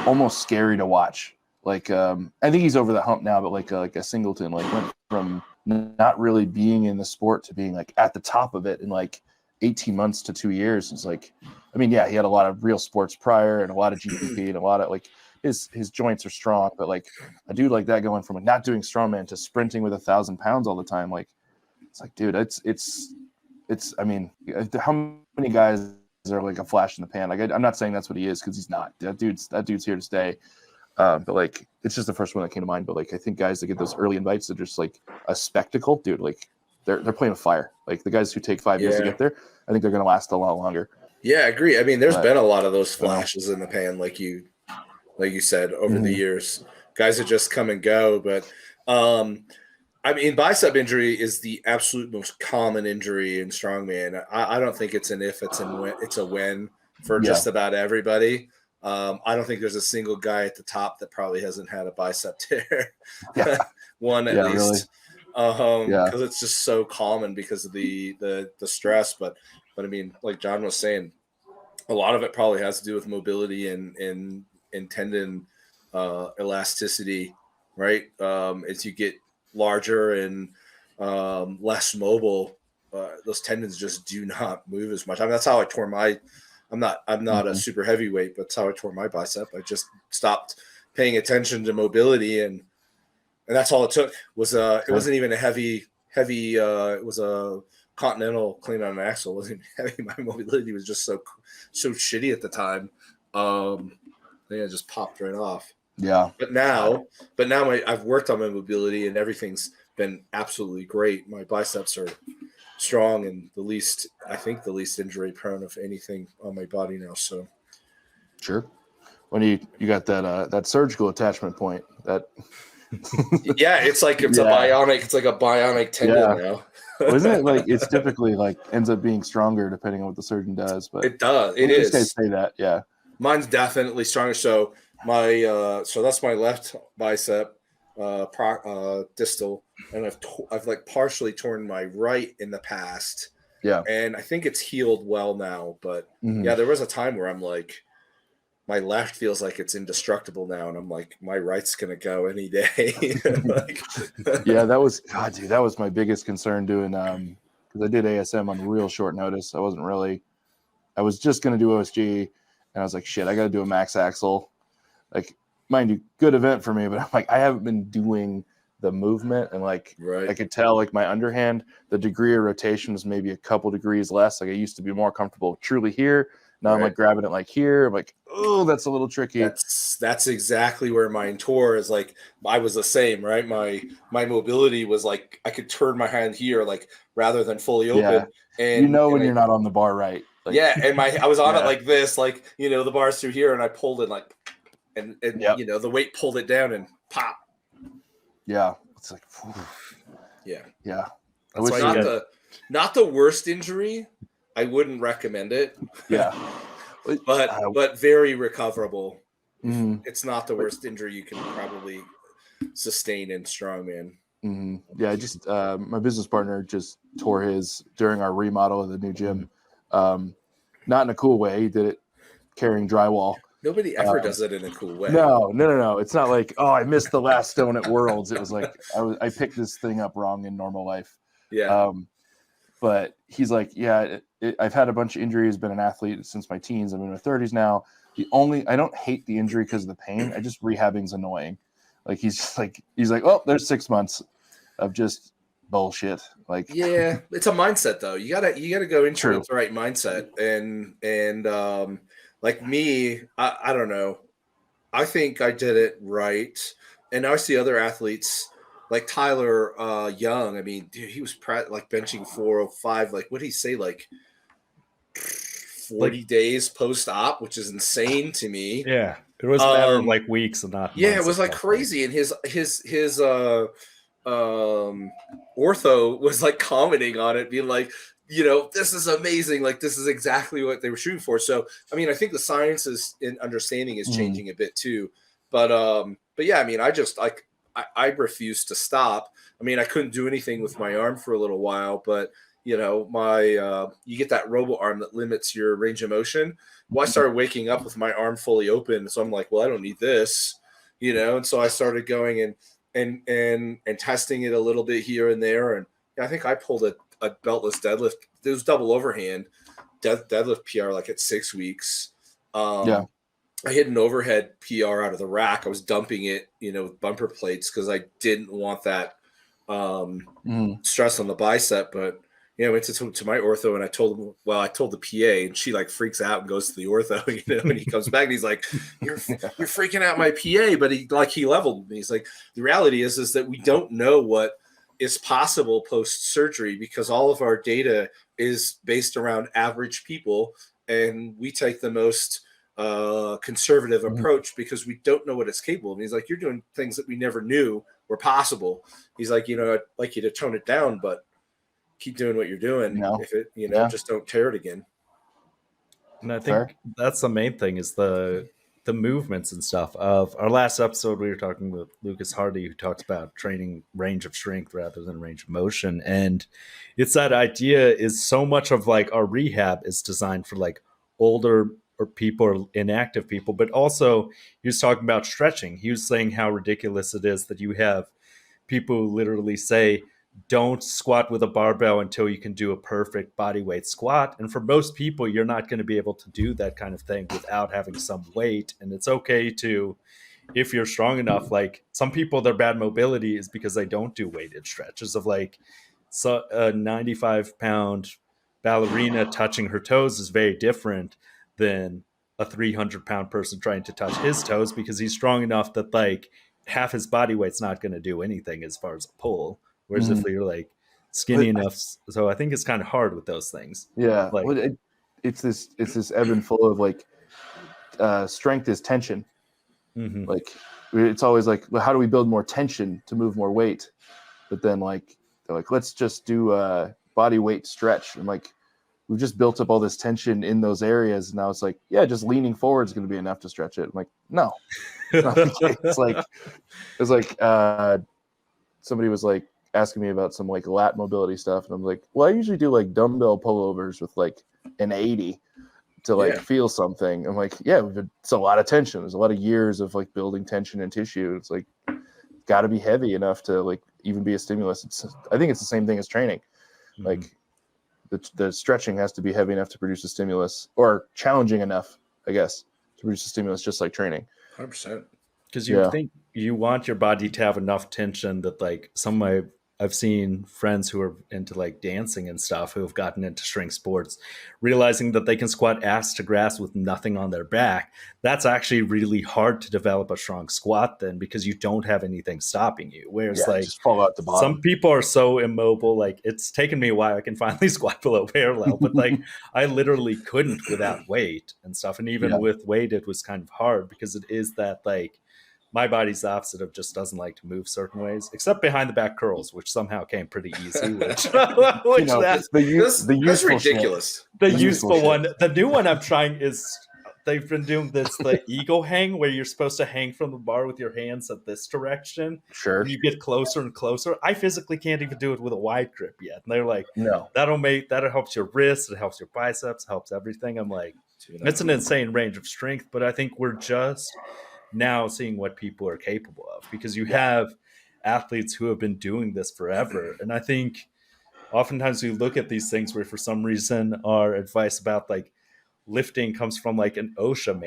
almost scary to watch. Like, I think he's over the hump now, but like a Singleton, like went from not really being in the sport to being like at the top of it in like 18 months to 2 years. It's like, I mean, yeah, he had a lot of real sports prior and a lot of GPP and a lot of like his joints are strong, but like a dude like that going from like not doing strongman to sprinting with 1,000 pounds all the time, like it's like, dude, it's. I mean, how many guys are like a flash in the pan? Like, I'm not saying that's what he is because he's not. That dude's here to stay. But like, it's just the first one that came to mind. But like, I think guys that get those early invites are just like a spectacle, dude. Like, they're playing with fire. Like the guys who take 5 years to get there, I think they're going to last a lot longer. Yeah, I agree. I mean, there's been a lot of those flashes in the pan, like you said, over the years. Guys that just come and go, but. I mean, bicep injury is the absolute most common injury in strongman. I don't think it's an if, it's a when for just about everybody. I don't think there's a single guy at the top that probably hasn't had a bicep tear. One at least. Really? Because it's just so common because of the stress. But I mean, like John was saying, a lot of it probably has to do with mobility and tendon elasticity, right? As you get larger and less mobile, those tendons just do not move as much. I mean, that's how I tore my. I'm not a super heavyweight, but that's how I tore my bicep. I just stopped paying attention to mobility, and that's all it took. It wasn't even a heavy. It was a continental clean on an axle. It wasn't heavy. My mobility was just so shitty at the time. It just popped right off. Yeah. But now I've worked on my mobility and everything's been absolutely great. My biceps are strong and the least injury prone of anything on my body now. So sure. When you got that surgical attachment point, that it's like a bionic tendon now. Isn't it like it's typically like ends up being stronger depending on what the surgeon does, but it does. It is. These guys say that, yeah. Mine's definitely stronger. So so that's my left bicep distal, and I've like partially torn my right in the past. Yeah. And I think it's healed well now, but there was a time where I'm like, my left feels like it's indestructible now, and I'm like, my right's gonna go any day. That was my biggest concern doing because I did ASM on real short notice. I was just gonna do OSG, and I was like, shit, I gotta do a max axle. Like, mind you, good event for me, but I'm like, I haven't been doing the movement, and like I could tell like my underhand, the degree of rotation was maybe a couple degrees less. Like I used to be more comfortable truly here. Now I'm like grabbing it like here. I'm like, oh, that's a little tricky. That's exactly where mine tore. Is like I was the same, right? My mobility was like I could turn my hand here, like rather than fully open. And when you're not on the bar right. Like, and I was on it like this, like the bar's through here, and I pulled it like, and the weight pulled it down and pop. Yeah, it's like, yeah. That's why not the worst injury. I wouldn't recommend it. Yeah. but very recoverable. Mm-hmm. It's not the worst injury you can probably sustain in strongman. Mm-hmm. Yeah, I just my business partner just tore his during our remodel of the new gym. Not in a cool way. He did it carrying drywall. Nobody ever does it in a cool way. No. It's not like, oh, I missed the last stone at Worlds. It was like I picked this thing up wrong in normal life. Yeah. But he's like, I've had a bunch of injuries, been an athlete since my teens. I'm in my 30s now. I don't hate the injury because of the pain. I just rehabbing's annoying. Like he's like, oh, there's 6 months of just bullshit. Like, yeah, it's a mindset though. You gotta go into it with the right mindset. And like me, I don't know. I think I did it right. And I see other athletes like Tyler Young. I mean, dude, he was like benching 405. Like, what did he say? Like 40 days post-op, which is insane to me. Yeah, it was a matter of like weeks and not. Yeah, it was like crazy. And his ortho was like commenting on it, being like, this is amazing. Like, this is exactly what they were shooting for. So, I mean, I think the science and understanding is changing a bit too. But yeah, I mean, I refused to stop. I mean, I couldn't do anything with my arm for a little while, but you get that robo arm that limits your range of motion. Well, I started waking up with my arm fully open. So I'm like, well, I don't need this, and so I started going and testing it a little bit here and there. And I think I pulled a beltless deadlift. It was double overhand deadlift PR like at 6 weeks. I hit an overhead PR out of the rack. I was dumping it, with bumper plates because I didn't want that stress on the bicep. But I went to my ortho and I told the PA, and she like freaks out and goes to the ortho, and he comes back and he's like, you're freaking out my PA, but he leveled me. He's like, the reality is that we don't know what is possible post surgery because all of our data is based around average people, and we take the most conservative approach because we don't know what it's capable of. And he's like, you're doing things that we never knew were possible. He's like, I'd like you to tone it down, but keep doing what you're doing. If it, just don't tear it again. And I think that's the main thing is the movements and stuff. Of our last episode, we were talking with Lucas Hardy, who talks about training range of strength rather than range of motion. And it's that idea is so much of like our rehab is designed for like older or people or inactive people, but also he was talking about stretching. He was saying how ridiculous it is that you have people who literally say, don't squat with a barbell until you can do a perfect body weight squat. And for most people, you're not going to be able to do that kind of thing without having some weight. And it's okay to, if you're strong enough, like some people, their bad mobility is because they don't do weighted stretches of like so a 95-pound ballerina touching her toes is very different than a 300-pound person trying to touch his toes because he's strong enough that like half his body weight's not going to do anything as far as a pull. Whereas if you're like skinny enough, so I think it's kind of hard with those things. Yeah, like it's this ebb and flow of like strength is tension. Like it's always like, well, how do we build more tension to move more weight? But then like they're like, let's just do a body weight stretch, and like we've just built up all this tension in those areas. Now it's like, yeah, just leaning forward is going to be enough to stretch it. I'm like, no, it's like somebody was like asking me about some like lat mobility stuff, and I'm like, well, I usually do like dumbbell pullovers with like an 80 to like feel something. I'm like, yeah, it's a lot of tension. There's a lot of years of like building tension in tissue. It's like got to be heavy enough to like even be a stimulus. I think it's the same thing as training. Like the stretching has to be heavy enough to produce a stimulus, or challenging enough, I guess, to produce a stimulus, just like training. 100%. Because you think you want your body to have enough tension that like I've seen friends who are into like dancing and stuff who have gotten into strength sports, realizing that they can squat ass to grass with nothing on their back. That's actually really hard to develop a strong squat then, because you don't have anything stopping you. Whereas like just fall out the bottom. Some people are so immobile. Like it's taken me a while. I can finally squat below parallel, but like I literally couldn't without weight and stuff. And even with weight, it was kind of hard because it is that like, my body's the opposite of just doesn't like to move certain ways, except behind the back curls, which somehow came pretty easy. Which that's ridiculous. The useful one. The new one I'm trying is they've been doing this the eagle hang, where you're supposed to hang from the bar with your hands at this direction. Sure. And you get closer and closer. I physically can't even do it with a wide grip yet. And they're like, no, that helps your wrists, it helps your biceps, helps everything. I'm like, it's an insane range of strength, but I think we're just now seeing what people are capable of, because you have athletes who have been doing this forever. And I think oftentimes we look at these things where for some reason our advice about like lifting comes from like an OSHA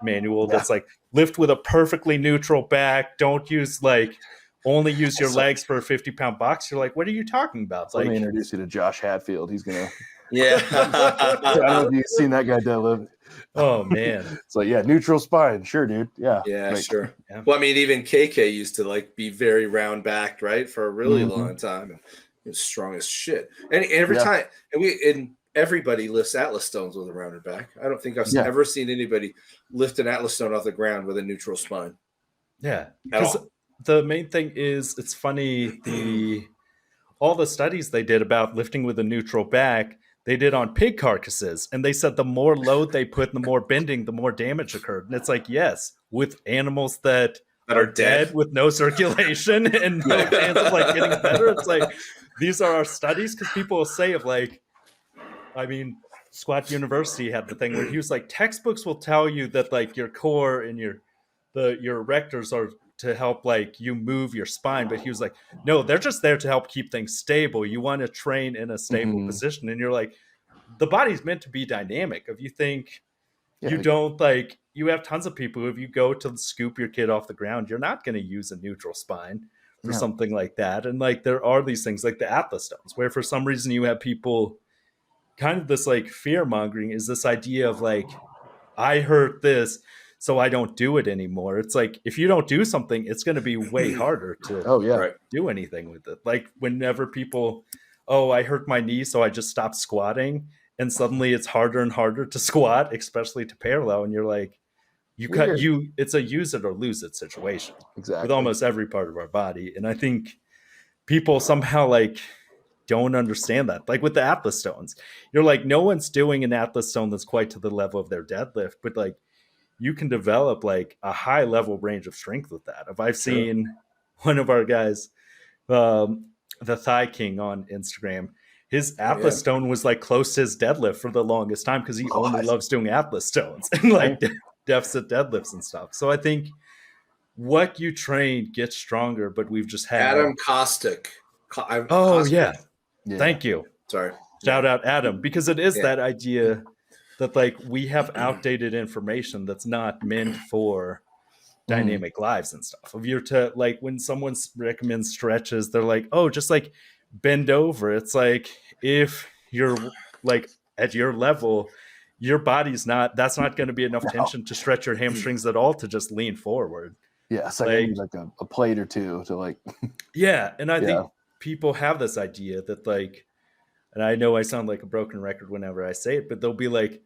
manual that's like lift with a perfectly neutral back, don't use like only use your legs for a 50-pound box. You're like, what are you talking about? Let me introduce you to Josh Hatfield. He's gonna I don't know if you've seen that guy deadlift. Oh man. It's like, neutral spine. Sure, dude. Yeah, sure. Yeah. Well, I mean, even KK used to like be very round backed, right, for a really long time, and he was strong as shit. And every time, and everybody lifts Atlas stones with a rounded back. I don't think I've ever seen anybody lift an Atlas stone off the ground with a neutral spine. Yeah, because the main thing is, it's funny, all the studies they did about lifting with a neutral back, they did on pig carcasses, and they said the more load they put, the more bending, the more damage occurred. And it's like, yes, with animals that are dead with no circulation and no chance of like getting better. It's like, these are our studies, because people will say of like, I mean, Squat University had the thing where he was like, textbooks will tell you that like your core and your erectors are to help like you move your spine, but he was like, no, they're just there to help keep things stable. You want to train in a stable position, and you're like, the body's meant to be dynamic. If you think you don't like, you have tons of people, if you go to scoop your kid off the ground, you're not going to use a neutral spine for something like that. And like there are these things like the Atlas stones where for some reason you have people kind of this like fear mongering is this idea of like, I hurt this, so I don't do it anymore. It's like if you don't do something, it's going to be way harder to do anything with it. Like whenever people, oh, I hurt my knee, so I just stopped squatting, and suddenly it's harder and harder to squat, especially to parallel, and you're like, it's a use it or lose it situation with almost every part of our body. And I think people somehow like don't understand that. Like with the Atlas stones, you're like, no one's doing an Atlas stone that's quite to the level of their deadlift, but like you can develop like a high level range of strength with that. If I've seen one of our guys, the Thigh King on Instagram, his Atlas stone was like close to his deadlift for the longest time because he only loves doing Atlas stones and like deficit deadlifts and stuff. So I think what you train gets stronger, but we've just had Adam Kostick. Thank you. Sorry. Shout out Adam, because it is that idea that like we have outdated information that's not meant for dynamic lives and stuff. If you're to like when someone recommends stretches, they're like, oh, just like bend over. It's like if you're like at your level, your body's that's not going to be enough tension to stretch your hamstrings at all to just lean forward. Yeah, it's like I need like a plate or two to like. And I think people have this idea that like, and I know I sound like a broken record whenever I say it, but they'll be like,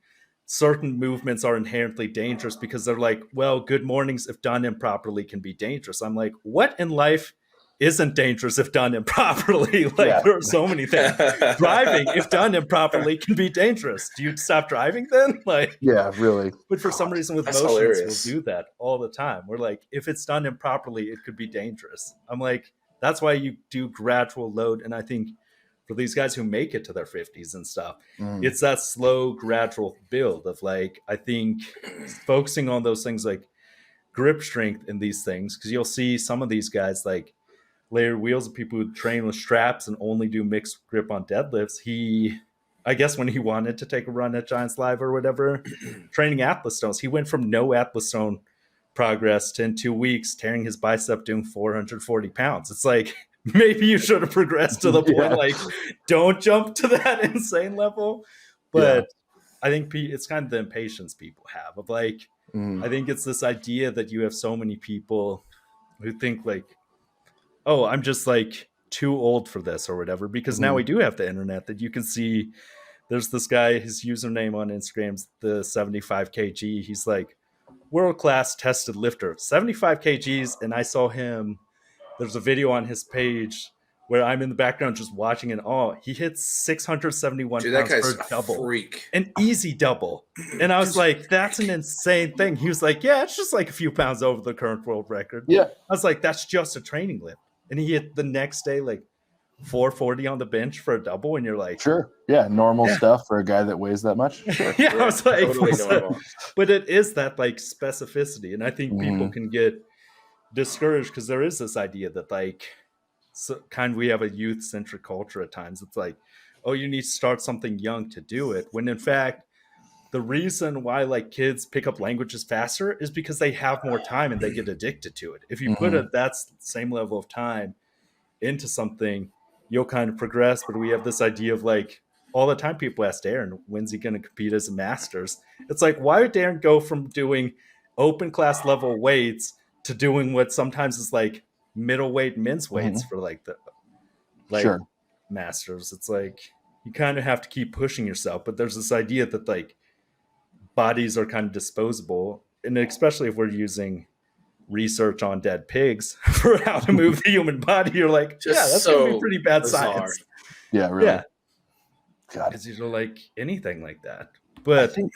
certain movements are inherently dangerous because they're like, well, good mornings, if done improperly, can be dangerous. I'm like, what in life isn't dangerous if done improperly? Like there are so many things. Driving, if done improperly, can be dangerous. Do you stop driving then? Like, really. But for some reason with motions, we'll do that all the time. We're like, if it's done improperly, it could be dangerous. I'm like, that's why you do gradual load. And I think for these guys who make it to their 50s and stuff, it's that slow, gradual build of like, I think focusing on those things like grip strength in these things, because you'll see some of these guys like layered wheels of people who train with straps and only do mixed grip on deadlifts. I guess when he wanted to take a run at Giants Live or whatever, training Atlas stones, he went from no Atlas stone progress to in 2 weeks tearing his bicep doing 440 pounds. It's like, maybe you should have progressed to the point like don't jump to that insane level. But I think it's kind of the impatience people have of like, I think it's this idea that you have so many people who think like, oh, I'm just like too old for this or whatever, because now we do have the internet that you can see. There's this guy, his username on Instagram's the 75 kg. He's like world-class tested lifter, 75 kgs. And I saw him, there's a video on his page where I'm in the background just watching it. He hits 671 pounds per double. Freak. An easy double. And I was like, that's an insane thing. He was like, yeah, it's just like a few pounds over the current world record. Yeah. I was like, that's just a training lift. And he hit the next day like 440 on the bench for a double, and you're like, sure, normal stuff for a guy that weighs that much. Sure. I was like, totally normal. But it is that like specificity, and I think people can get discouraged because there is this idea that like we have a youth-centric culture at times. It's like, oh, you need to start something young to do it, when in fact the reason why like kids pick up languages faster is because they have more time and they get addicted to it. If you put that same level of time into something, you'll kind of progress. But we have this idea of like, all the time people ask Darren, when's he going to compete as a masters? It's like, why would Darren go from doing open class level weights to doing what sometimes is like middleweight men's weights for like the masters? It's like, you kind of have to keep pushing yourself. But there's this idea that like bodies are kind of disposable. And especially if we're using research on dead pigs for how to move the human body, you're like, that's going to be pretty bad science. Yeah, really. Yeah. God. Because you're like anything like that. But I think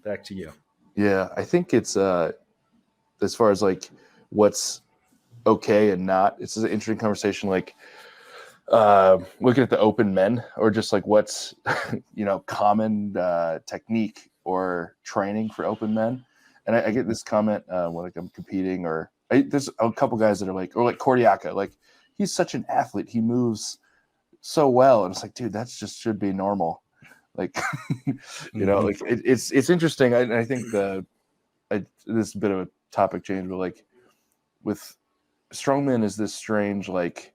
back to you. Yeah, I think it's as far as like what's okay and not, it's an interesting conversation. Like looking at the open men, or just like what's common technique or training for open men. And I get this comment when like I'm competing or there's a couple guys that are like, or like Kordiaka, like he's such an athlete. He moves so well. And it's like, dude, that's just should be normal. Like, like it's interesting. I think this is a bit of a topic change, but like with strongman is this strange, like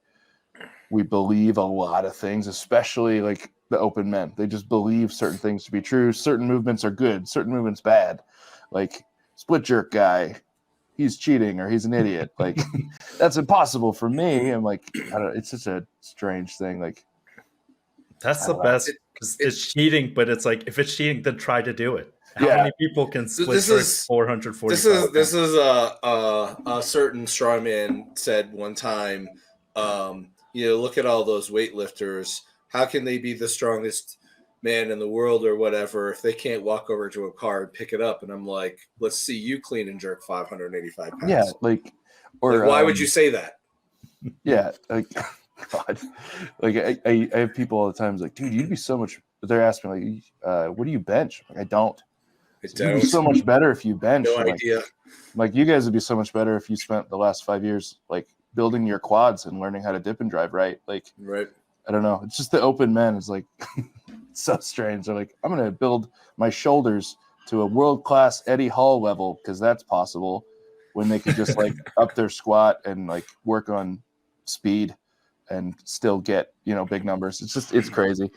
we believe a lot of things, especially like the open men. They just believe certain things to be true. Certain movements are good, certain movements bad. Like split jerk guy, he's cheating or he's an idiot. Like that's impossible for me. I'm like, I don't know, it's such a strange thing. Like that's the best because it's cheating, but it's like if it's cheating, then try to do it. How many people can split jerk 440? This is a certain strongman said one time. Look at all those weightlifters. How can they be the strongest man in the world or whatever if they can't walk over to a car and pick it up? And I'm like, let's see you clean and jerk 585 pounds. Yeah, or why would you say that? Yeah, like God, like I have people all the time like, dude, you'd be so much. They're asking me like, what do you bench? Like, I don't. You'd be so much better if you bench. No idea. Like you guys would be so much better if you spent the last 5 years like building your quads and learning how to dip and drive right. Like, right. I don't know. It's just the open men is like so strange. They're like, I'm gonna build my shoulders to a world-class Eddie Hall level because that's possible when they could just like up their squat and like work on speed and still get, big numbers. It's crazy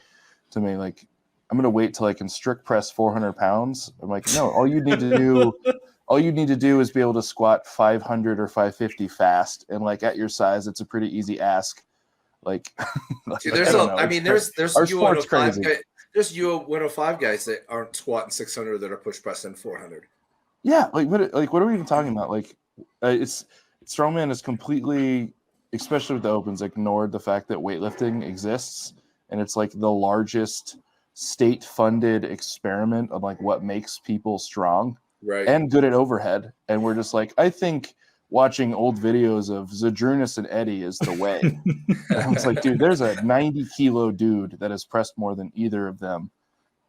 to me. Like, I'm gonna wait till I can strict press 400 pounds. I'm like, no, all you need to do is be able to squat 500 or 550 fast, and like at your size, it's a pretty easy ask. Like, dude, there's U105 guys. There's U105 guys that aren't squatting 600 that are push pressing 400. Yeah, what are we even talking about? Like, it's strongman is completely, especially with the opens, ignored the fact that weightlifting exists, and it's like the largest state-funded experiment of like what makes people strong, right, and good at overhead. And we're just like, I think watching old videos of Zadrunas and Eddie is the way. And I was like, dude, there's a 90-kilo dude that has pressed more than either of them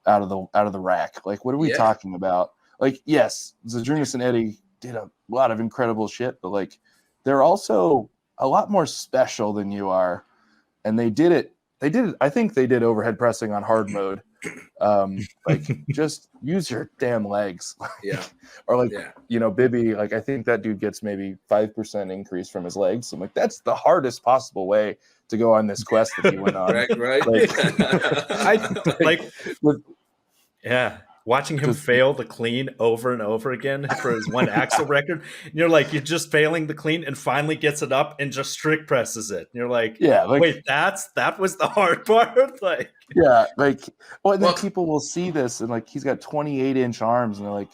out of the rack. Like, what are we talking about? Like, yes, Zadrunas and Eddie did a lot of incredible shit, but like, they're also a lot more special than you are, and they did it. I think they did overhead pressing on hard mode. Like, just use your damn legs. Yeah. Or like, Bibby, like, I think that dude gets maybe 5% increase from his legs. I'm like, that's the hardest possible way to go on this quest that he went on. Right. Watching him fail the clean over and over again for his one axle record. And you're like, you're just failing the clean and finally gets it up and just strict presses it. And you're like, wait, that was the hard part? Like, yeah, like, and then people will see this and like, he's got 28-inch arms and they're like,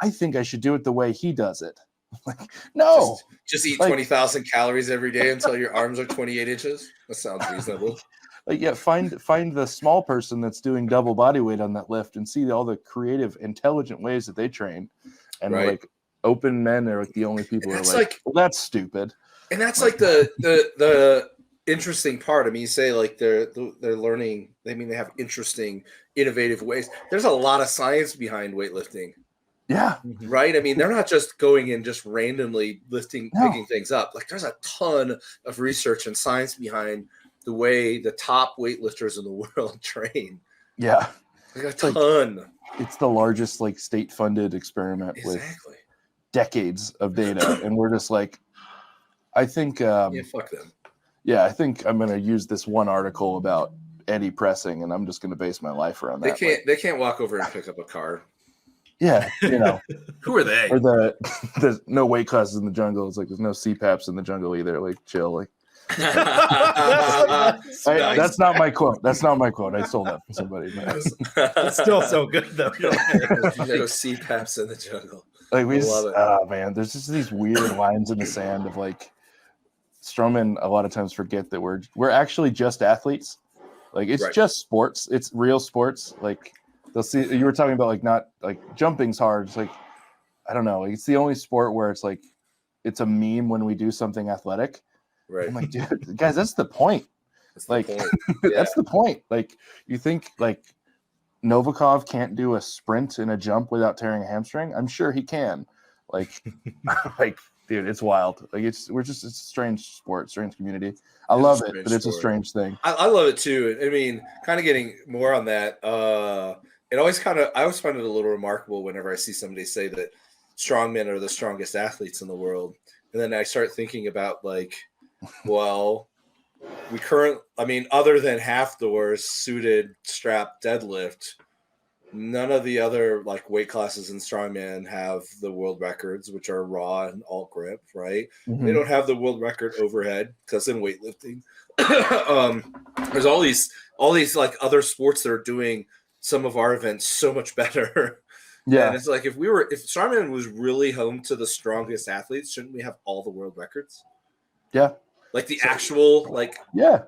I think I should do it the way he does it. Like, no. Just eat 20,000 calories every day until your arms are 28 inches. That sounds reasonable. Like, yeah, find the small person that's doing double body weight on that lift and see all the creative, intelligent ways that they train. And like, open men are like the only people who are like, well, that's stupid. And that's like the interesting part. I mean, you say like they're learning. I mean, they have interesting, innovative ways. There's a lot of science behind weightlifting. Yeah. Right. I mean, they're not just going in just randomly picking things up. Like, there's a ton of research and science behind the way the top weightlifters in the world train. Yeah. Like a ton. It's the largest like state-funded experiment with decades of data. And we're just like, I think fuck them. Yeah, I think I'm gonna use this one article about Eddie pressing and I'm just gonna base my life around that. They can't walk over and pick up a car. Yeah, who are they? Or there's no weight classes in the jungle. It's like there's no CPAPs in the jungle either. Like, chill. Like, that's not my quote. I stole that from somebody. It's still so good though. No CPAPs in the jungle. Like, man, there's just these weird lines in the sand of like, strongmen a lot of times forget that we're actually just athletes. Like, it's just sports. It's real sports. Like, they'll see you were talking about like not like jumping's hard. It's like, I don't know. Like, it's the only sport where it's like it's a meme when we do something athletic. Right. I'm like, dude, guys, that's the point. That's the point. Like, you think like Novikov can't do a sprint and a jump without tearing a hamstring? I'm sure he can. Like, like dude, it's wild. Like it's a strange sport, strange community. I love it, but it's a strange thing. I love it too. I mean, kind of getting more on that. I always find it a little remarkable whenever I see somebody say that strongmen are the strongest athletes in the world, and then I start thinking about like, well, other than half doors, suited, strap, deadlift, none of the other like weight classes in strongman have the world records, which are raw and alt grip, right? Mm-hmm. They don't have the world record overhead because in weightlifting, there's all these like other sports that are doing some of our events so much better. Yeah, and it's like if strongman was really home to the strongest athletes, shouldn't we have all the world records? Yeah, like the actual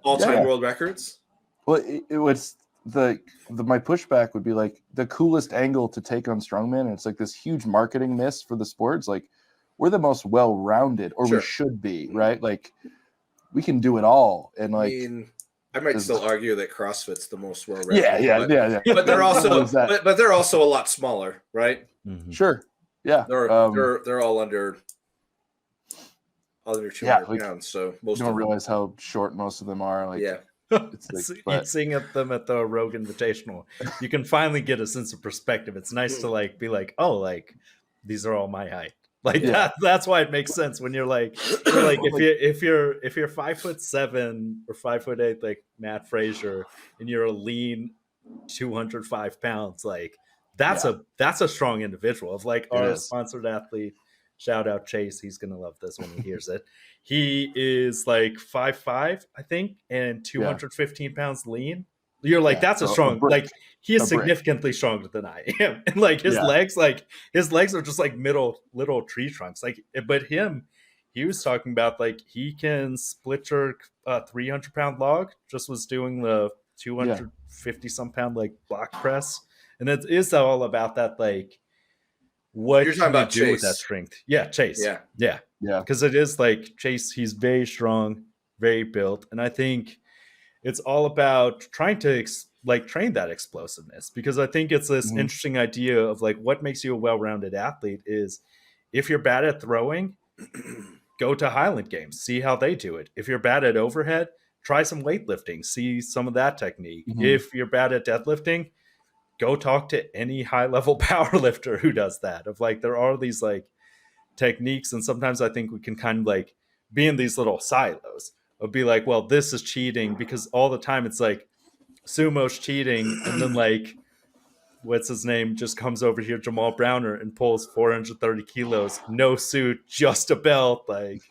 all-time world records. Well, it was my pushback would be like the coolest angle to take on strongman, and it's like this huge marketing miss for the sports. Like we're the most well-rounded, or we should be, right? Like we can do it all, and like I might still argue that CrossFit's the most well-rounded. Yeah. But they're also but they're also a lot smaller, right? Mm-hmm. Sure. Yeah. They're all under 200 pounds. So most you don't realize how short most of them are. Like it's like, seeing them at the Rogue Invitational, you can finally get a sense of perspective. It's nice to like be like, oh, like these are all my height. Like that's why it makes sense when you're like if you're 5'7" or 5'8", like Matt Frazier, and you're a lean 205 pounds, like that's a strong individual. Of like our sponsored athlete, shout out Chase, he's gonna love this when he hears it. He is like 5'5", I think, and 215 pounds lean. You're like, that's a strong, like he is significantly stronger than I am. And like his legs are just like little tree trunks. Like, but he was talking about like he can split jerk a 300-pound log, just was doing the 250 some pound like block press. And it is all about that, like what you're talking about do Chase. With that strength. Yeah, Chase. Yeah. Because it is like Chase, he's very strong, very built. And I think it's all about trying to train that explosiveness, because I think it's this interesting idea of like what makes you a well-rounded athlete is if you're bad at throwing, go to Highland Games, see how they do it. If you're bad at overhead, try some weightlifting, see some of that technique. If you're bad at deadlifting, go talk to any high-level power lifter who does that. Of like there are these like techniques, and sometimes I think we can kind of like be in these little silos. Would be like, well, this is cheating, because all the time it's like sumo's cheating, and then like what's his name just comes over here, Jamal Browner, and pulls 430 kilos, no suit, just a belt. Like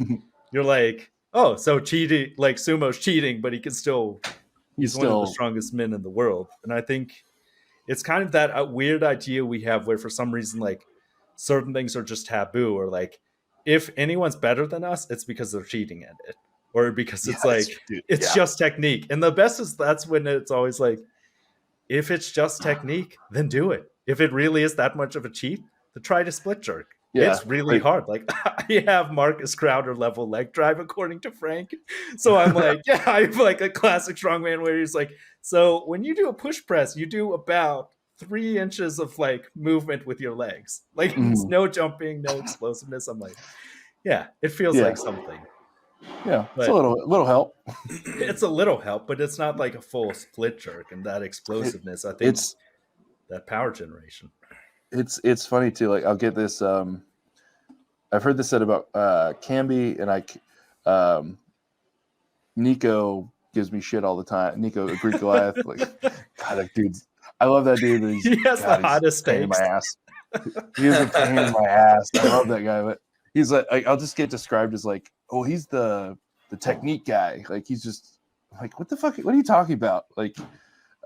you're like, oh, so cheating, like sumo's cheating, but he's one of the strongest men in the world. And I think it's kind of that weird idea we have where for some reason like certain things are just taboo, or like if anyone's better than us, it's because they're cheating at it. Or because it's just technique. And the best is that's when it's always like, if it's just technique, then do it. If it really is that much of a cheat, then try to split jerk. It's really hard. Like I have Marcus Crowder level leg drive according to Frank. So I'm like, I have like a classic strongman where he's like, so when you do a push press, you do about 3 inches of like movement with your legs. Like it's no jumping, no explosiveness. I'm like, it feels like something. Yeah, it's a little help. It's a little help, but it's not like a full split jerk and that explosiveness. I think it's that power generation. It's funny too. Like I'll get this. I've heard this said about Camby, and Nico gives me shit all the time. Nico, Greek Goliath, like God, that dude's. I love that dude. He has the hottest pain in my ass. He's a pain in my ass. I love that guy, but he's like I'll just get described as like, oh, he's the technique guy. Like he's just like, what the fuck? What are you talking about? Like,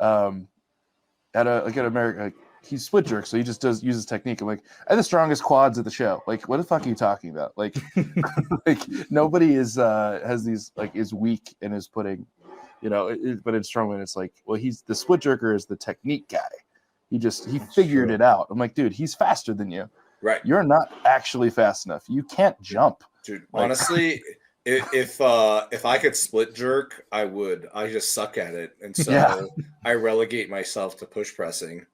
at America, like, he's split jerk, so he just uses technique. I'm like, I have the strongest quads at the show. Like, what the fuck are you talking about? Like, like nobody has these like is weak and is putting, but in strongman it's like, well, he's the split jerker is the technique guy. He figured it out. I'm like, dude, he's faster than you. Right. You're not actually fast enough. You can't jump. Dude, honestly, if I could split jerk, I would. I just suck at it. And so I relegate myself to push pressing.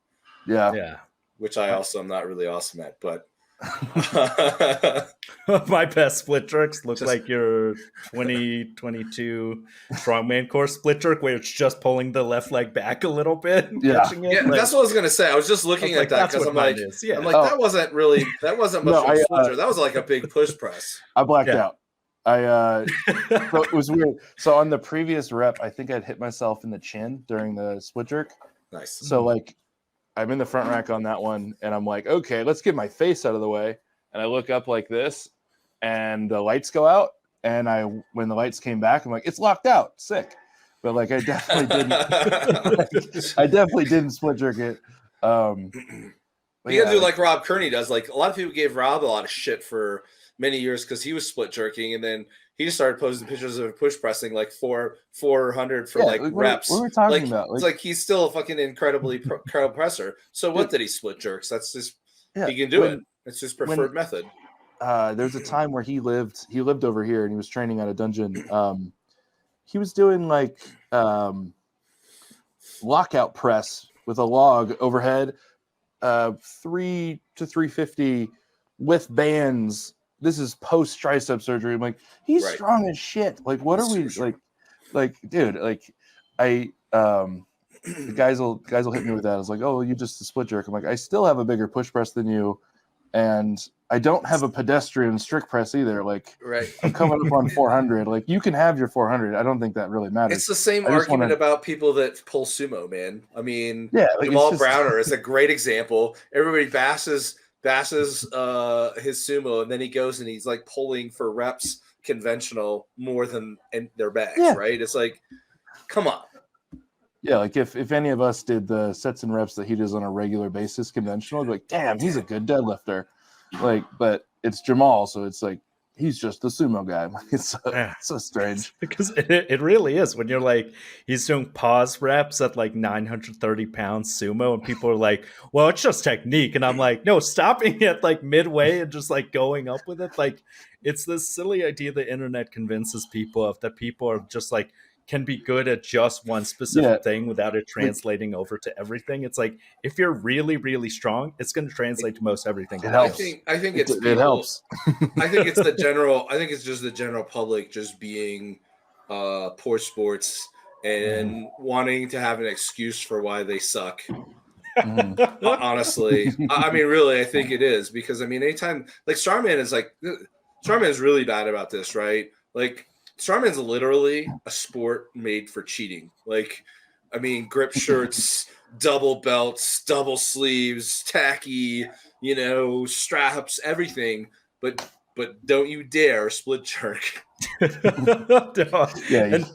Yeah. Which I also am not really awesome at, but My best split jerks look Just- like your 2022 strongman course split jerk, where it's just pulling the left leg back a little bit and Yeah. catching it. Yeah, Like, that's what I was gonna say. I was just I looking was at like, that that's because what I'm mine like, is. Yeah. that wasn't much No, of a split jerk. That was like a big push press. I blacked Yeah. out. So it was weird. So on the previous rep, I think I'd hit myself in the chin during the split jerk. Nice. So like I'm in the front rack on that one, and I'm like, okay, let's get my face out of the way. And I look up like this, and the lights go out. And when the lights came back, I'm like, it's locked out. Sick. But like I definitely didn't. I definitely didn't split jerk it. You gotta do like Rob Kearney does. Like a lot of people gave Rob a lot of shit for many years because he was split jerking, and then he just started posting pictures of push pressing like 400 for like reps. What are we talking about? It's like he's still a fucking incredible presser. So what did he split jerks? That's just he can do it. It's his preferred method. There's a time where he lived over here and he was training at a dungeon. He was doing like lockout press with a log overhead, 3 to 350 with bands. This is post tricep surgery. I'm like, he's strong as shit. Like, what are we like, dude? Like, the guys will hit me with that. I was like, oh, you just a split jerk. I'm like, I still have a bigger push press than you, and I don't have a pedestrian strict press either. Like, I'm coming up on 400. Like, you can have your 400. I don't think that really matters. It's the same argument about people that pull sumo, man. I mean, Jamal Browner is a great example. Everybody bashes his sumo, and then he goes and he's like pulling for reps conventional more than in their bags, right? It's like, come on. Yeah, like if any of us did the sets and reps that he does on a regular basis conventional, I'd be like, damn, he's a good deadlifter. Like, but it's Jamal, so it's like he's just the sumo guy. It's so strange. Because it really is. When you're like, he's doing pause reps at like 930 pounds sumo, and people are like, well, it's just technique. And I'm like, no, stopping at like midway and just like going up with it. Like, it's this silly idea the internet convinces people of, that people are just like, can be good at just one specific thing without it translating over to everything. It's like, if you're really, really strong, it's going to translate to most everything. It helps. I think it's it helps. I think it's the general. I think it's just the general public just being poor sports and wanting to have an excuse for why they suck. Honestly, I mean, really, I think it is, because I mean, anytime like Starman is really bad about this, right? Like, Strongman's literally a sport made for cheating. Like, I mean, grip shirts, double belts, double sleeves, tacky, straps, everything. But don't you dare split jerk. And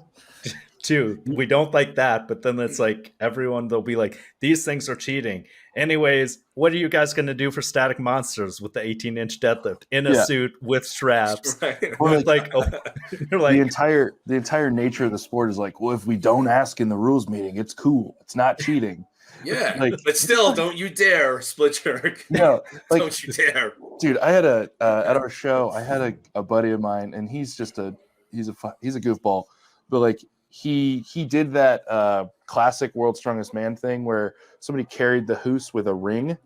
two, we don't like that. But then it's like everyone, they'll be like, these things are cheating. Anyways, what are you guys going to do for Static Monsters with the 18-inch deadlift in a suit with straps? Right. With you're like, the entire nature of the sport is like, well, if we don't ask in the rules meeting, it's cool. It's not cheating. Yeah, but still, don't you dare split jerk. No, like, don't you dare, dude. I had at our show, I had a buddy of mine, and he's a goofball, but like he did that classic World's Strongest Man thing where somebody carried the hoose with a ring.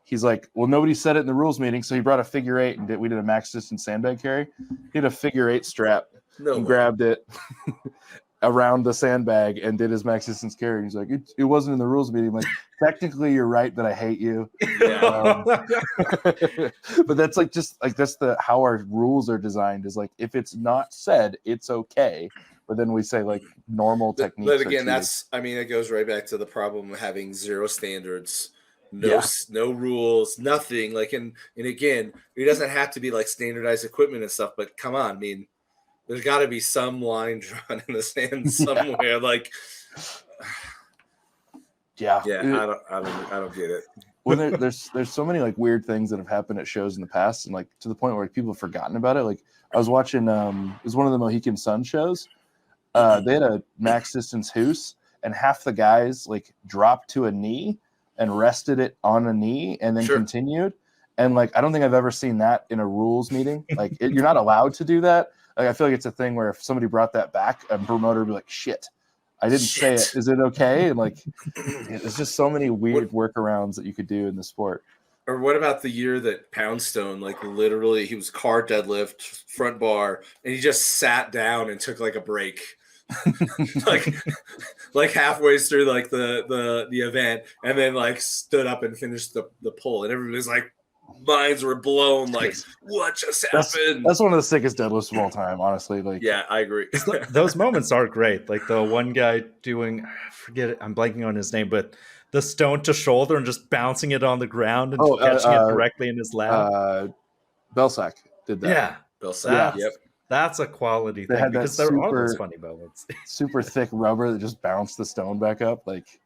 He's like, well, nobody said it in the rules meeting, so he brought a figure eight and we did a max distance sandbag carry. He had a figure eight strap grabbed it around the sandbag and did his max distance carry. He's like, it wasn't in the rules meeting. I'm like, technically you're right, but I hate you. But that's like, just like, that's how our rules are designed, is like, if it's not said, it's okay. But then we say like normal techniques. But again, it goes right back to the problem of having zero standards, no rules, nothing. Like, and again, it doesn't have to be like standardized equipment and stuff, but come on, I mean, there's got to be some line drawn in the sand somewhere. Like, I don't get it. Well, there's so many like weird things that have happened at shows in the past, and like to the point where people have forgotten about it. Like, I was watching, it was one of the Mohican Sun shows. They had a max distance hoose, and half the guys like dropped to a knee and rested it on a knee and then continued. And like, I don't think I've ever seen that in a rules meeting. Like, you're not allowed to do that. Like, I feel like it's a thing where if somebody brought that back, a promoter would be like, shit, I didn't say it. Is it okay? And like, there's just so many weird workarounds that you could do in the sport. Or what about the year that Poundstone, like literally, he was car deadlift, front bar, and he just sat down and took like a break, like like halfway through like the event, and then like stood up and finished the pull, and everybody's like, minds were blown, like what just happened? That's one of the sickest deadlifts of all time, honestly. Like, yeah, I agree. Those moments are great. Like the one guy doing, I forget it, I'm blanking on his name, but the stone to shoulder and just bouncing it on the ground and catching it directly in his lap. Belsack did that. Yeah, Belsack. Yep. That's a quality thing because there are those funny moments. Super thick rubber that just bounced the stone back up. Like,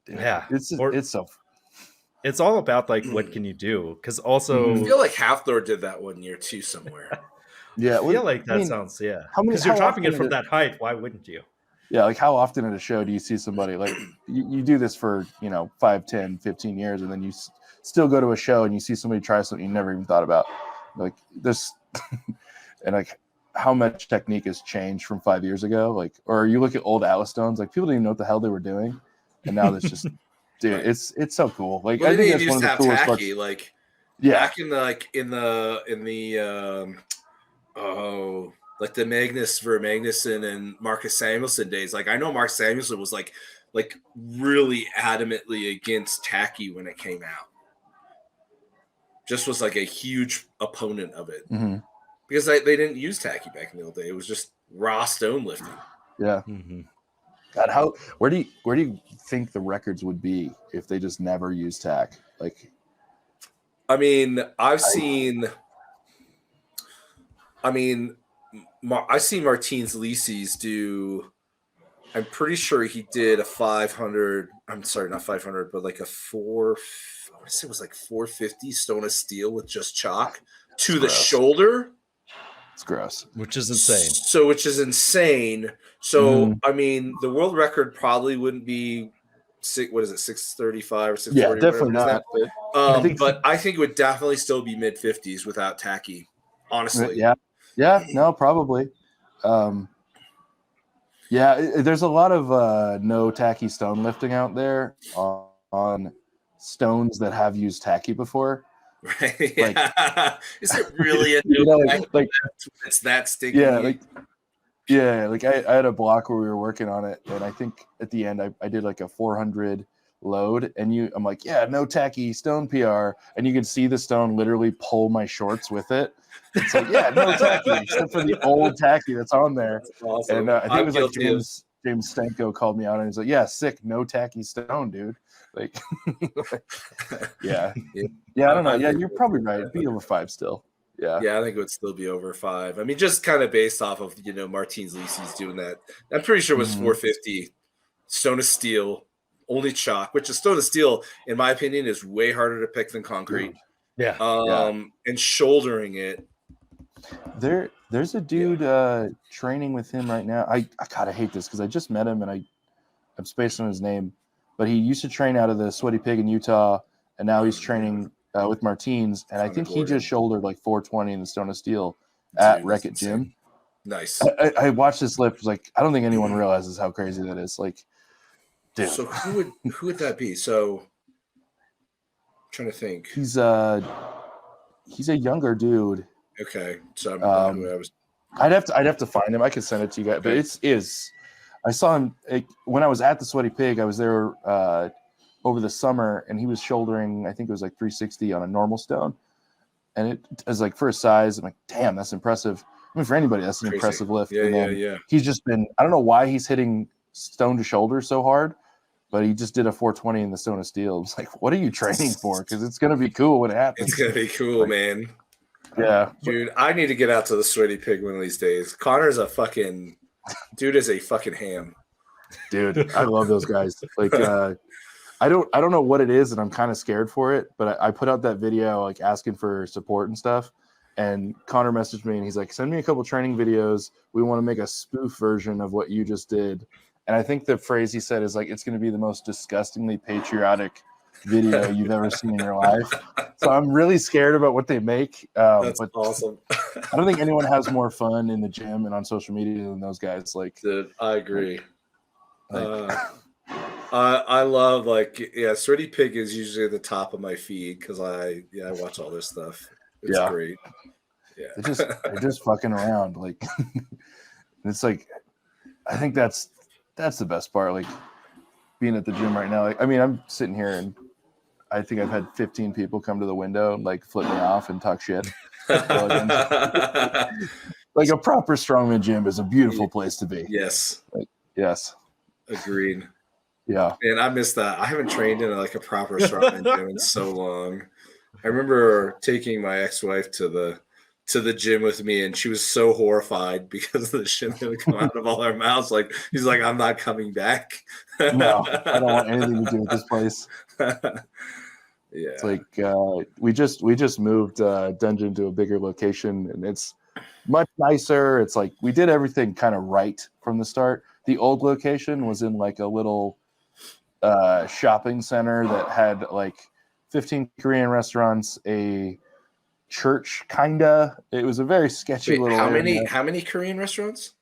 yeah, it's so. It's all about like what can you do? Because also, I feel like Halfthor did that one year too somewhere. Yeah, I feel like that sounds because you're dropping it from that height. Why wouldn't you? Yeah, like how often at a show do you see somebody like you do this for 5, 10, 15 years, and then you still go to a show and you see somebody try something you never even thought about, like this, and like how much technique has changed from 5 years ago. Like, or you look at old Atlas stones, like people didn't even know what the hell they were doing, and now that's just. Dude, it's so cool. Like, well, I think that's one of the coolest parts. Like, back in the Magnus Vermagnuson and Marcus Samuelsson days. Like, I know Mark Samuelsson was like really adamantly against tacky when it came out. Just was like a huge opponent of it because they didn't use tacky back in the old day. It was just raw stone lifting. Yeah. Mm-hmm. God, where do you think the records would be if they just never used tack? Like, I mean, I see Martins Lisis do. I'm pretty sure he did a 500. I'm sorry, not 500, but like a 4. I want to say it was like 450 stone of steel with just chalk to the shoulder. It's gross. Which is insane. So, I mean, the world record probably wouldn't be 635 or 640? Yeah, definitely not. But I think it would definitely still be mid 50s without tacky, honestly. Yeah, no, probably. There's a lot of no tacky stone lifting out there on stones that have used tacky before. Right. Like, is it really a new it's that sticky? Yeah, like I had a block where we were working on it, and I think at the end I did like a 400 load, and I'm like, yeah, no tacky stone PR, and you can see the stone literally pull my shorts with it. It's like, yeah, no tacky, except for the old tacky that's on there. That's awesome. And I think it was like James Stanko called me out, and he's like, yeah, sick, no tacky stone, dude. Like, yeah, I don't know. Yeah, you're probably right. It'd be over 5 still. Yeah, I think it would still be over 5. I mean, just kind of based off of Martins Lisis doing that. I'm pretty sure it was 450 stone of steel, only chalk. Which a stone of steel, in my opinion, is way harder to pick than concrete. Yeah. And shouldering it. There's a dude training with him right now. I gotta hate this because I just met him and I'm spacing on his name. But he used to train out of the Sweaty Pig in Utah, and now he's training with Martins. And I think he just shouldered like 420 in the Stone of Steel at Wreck-It Gym. Nice. I watched this lift. Was like, I don't think anyone realizes how crazy that is. Like, dude. So who would that be? So I'm trying to think. He's a younger dude. Okay, so I'd have to find him. I could send it to you guys, but I saw him when I was at the Sweaty Pig. I was there over the summer, and he was shouldering, I think it was like 360 on a normal stone, and it was like for his size. I'm like, damn, that's impressive. I mean, for anybody, that's an impressive lift. Yeah. He's just been. I don't know why he's hitting stone to shoulder so hard, but he just did a 420 in the Stone of Steel. It's like, what are you training for? Because it's gonna be cool when it happens. It's gonna be cool, man. Yeah, dude, I need to get out to the Sweaty Pig one of these days. Connor's a fucking ham. Dude, I love those guys. Like, I don't know what it is, and I'm kind of scared for it. But I put out that video like asking for support and stuff, and Connor messaged me and he's like, "Send me a couple training videos. We want to make a spoof version of what you just did." And I think the phrase he said is like, "It's going to be the most disgustingly patriotic video you've ever seen in your life." So I'm really scared about what they make. That's but awesome. I don't think anyone has more fun in the gym and on social media than those guys. Like, dude, I agree. I love Sweaty Pig is usually at the top of my feed because I watch all this stuff. It's great. Yeah, they're just fucking around. Like, it's like, I think that's the best part. Like, being at the gym right now. Like, I mean, I'm sitting here and I think I've had 15 people come to the window and like flip me off and talk shit. Like a proper strongman gym is a beautiful place to be. Yes. Yes. Agreed. Yeah. And I miss that. I haven't trained in like a proper strongman gym in so long. I remember taking my ex-wife to the gym with me, and she was so horrified because the shit that would come out of all our mouths. Like, he's like, I'm not coming back. No, I don't want anything to do with this place. Yeah. It's like we just moved Dungeon to a bigger location, and it's much nicer. It's like we did everything kind of right from the start. The old location was in like a little shopping center that had like 15 Korean restaurants, a church, kinda. It was a very sketchy little area. How many Korean restaurants?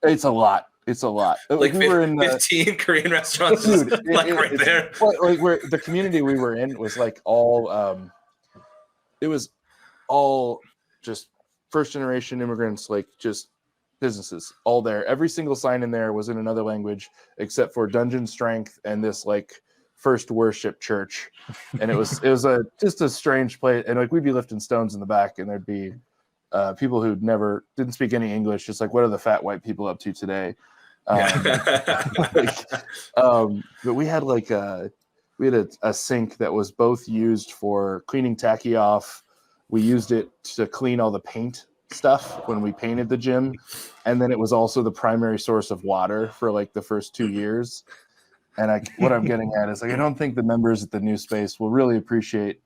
It's a lot. Like we were in 15 Korean restaurants, dude, right there. Like where the community we were in was like all it was all just first generation immigrants, like just businesses all there. Every single sign in there was in another language except for Dungeon Strength and this like First Worship Church. And it was just a strange place. And like we'd be lifting stones in the back, and there'd be people who didn't speak any English, just like, what are the fat white people up to today? But we had a sink that was both used for cleaning tacky off. We used it to clean all the paint stuff when we painted the gym, and then it was also the primary source of water for like the first 2 years. And what I'm getting at is like, I don't think the members at the new space will really appreciate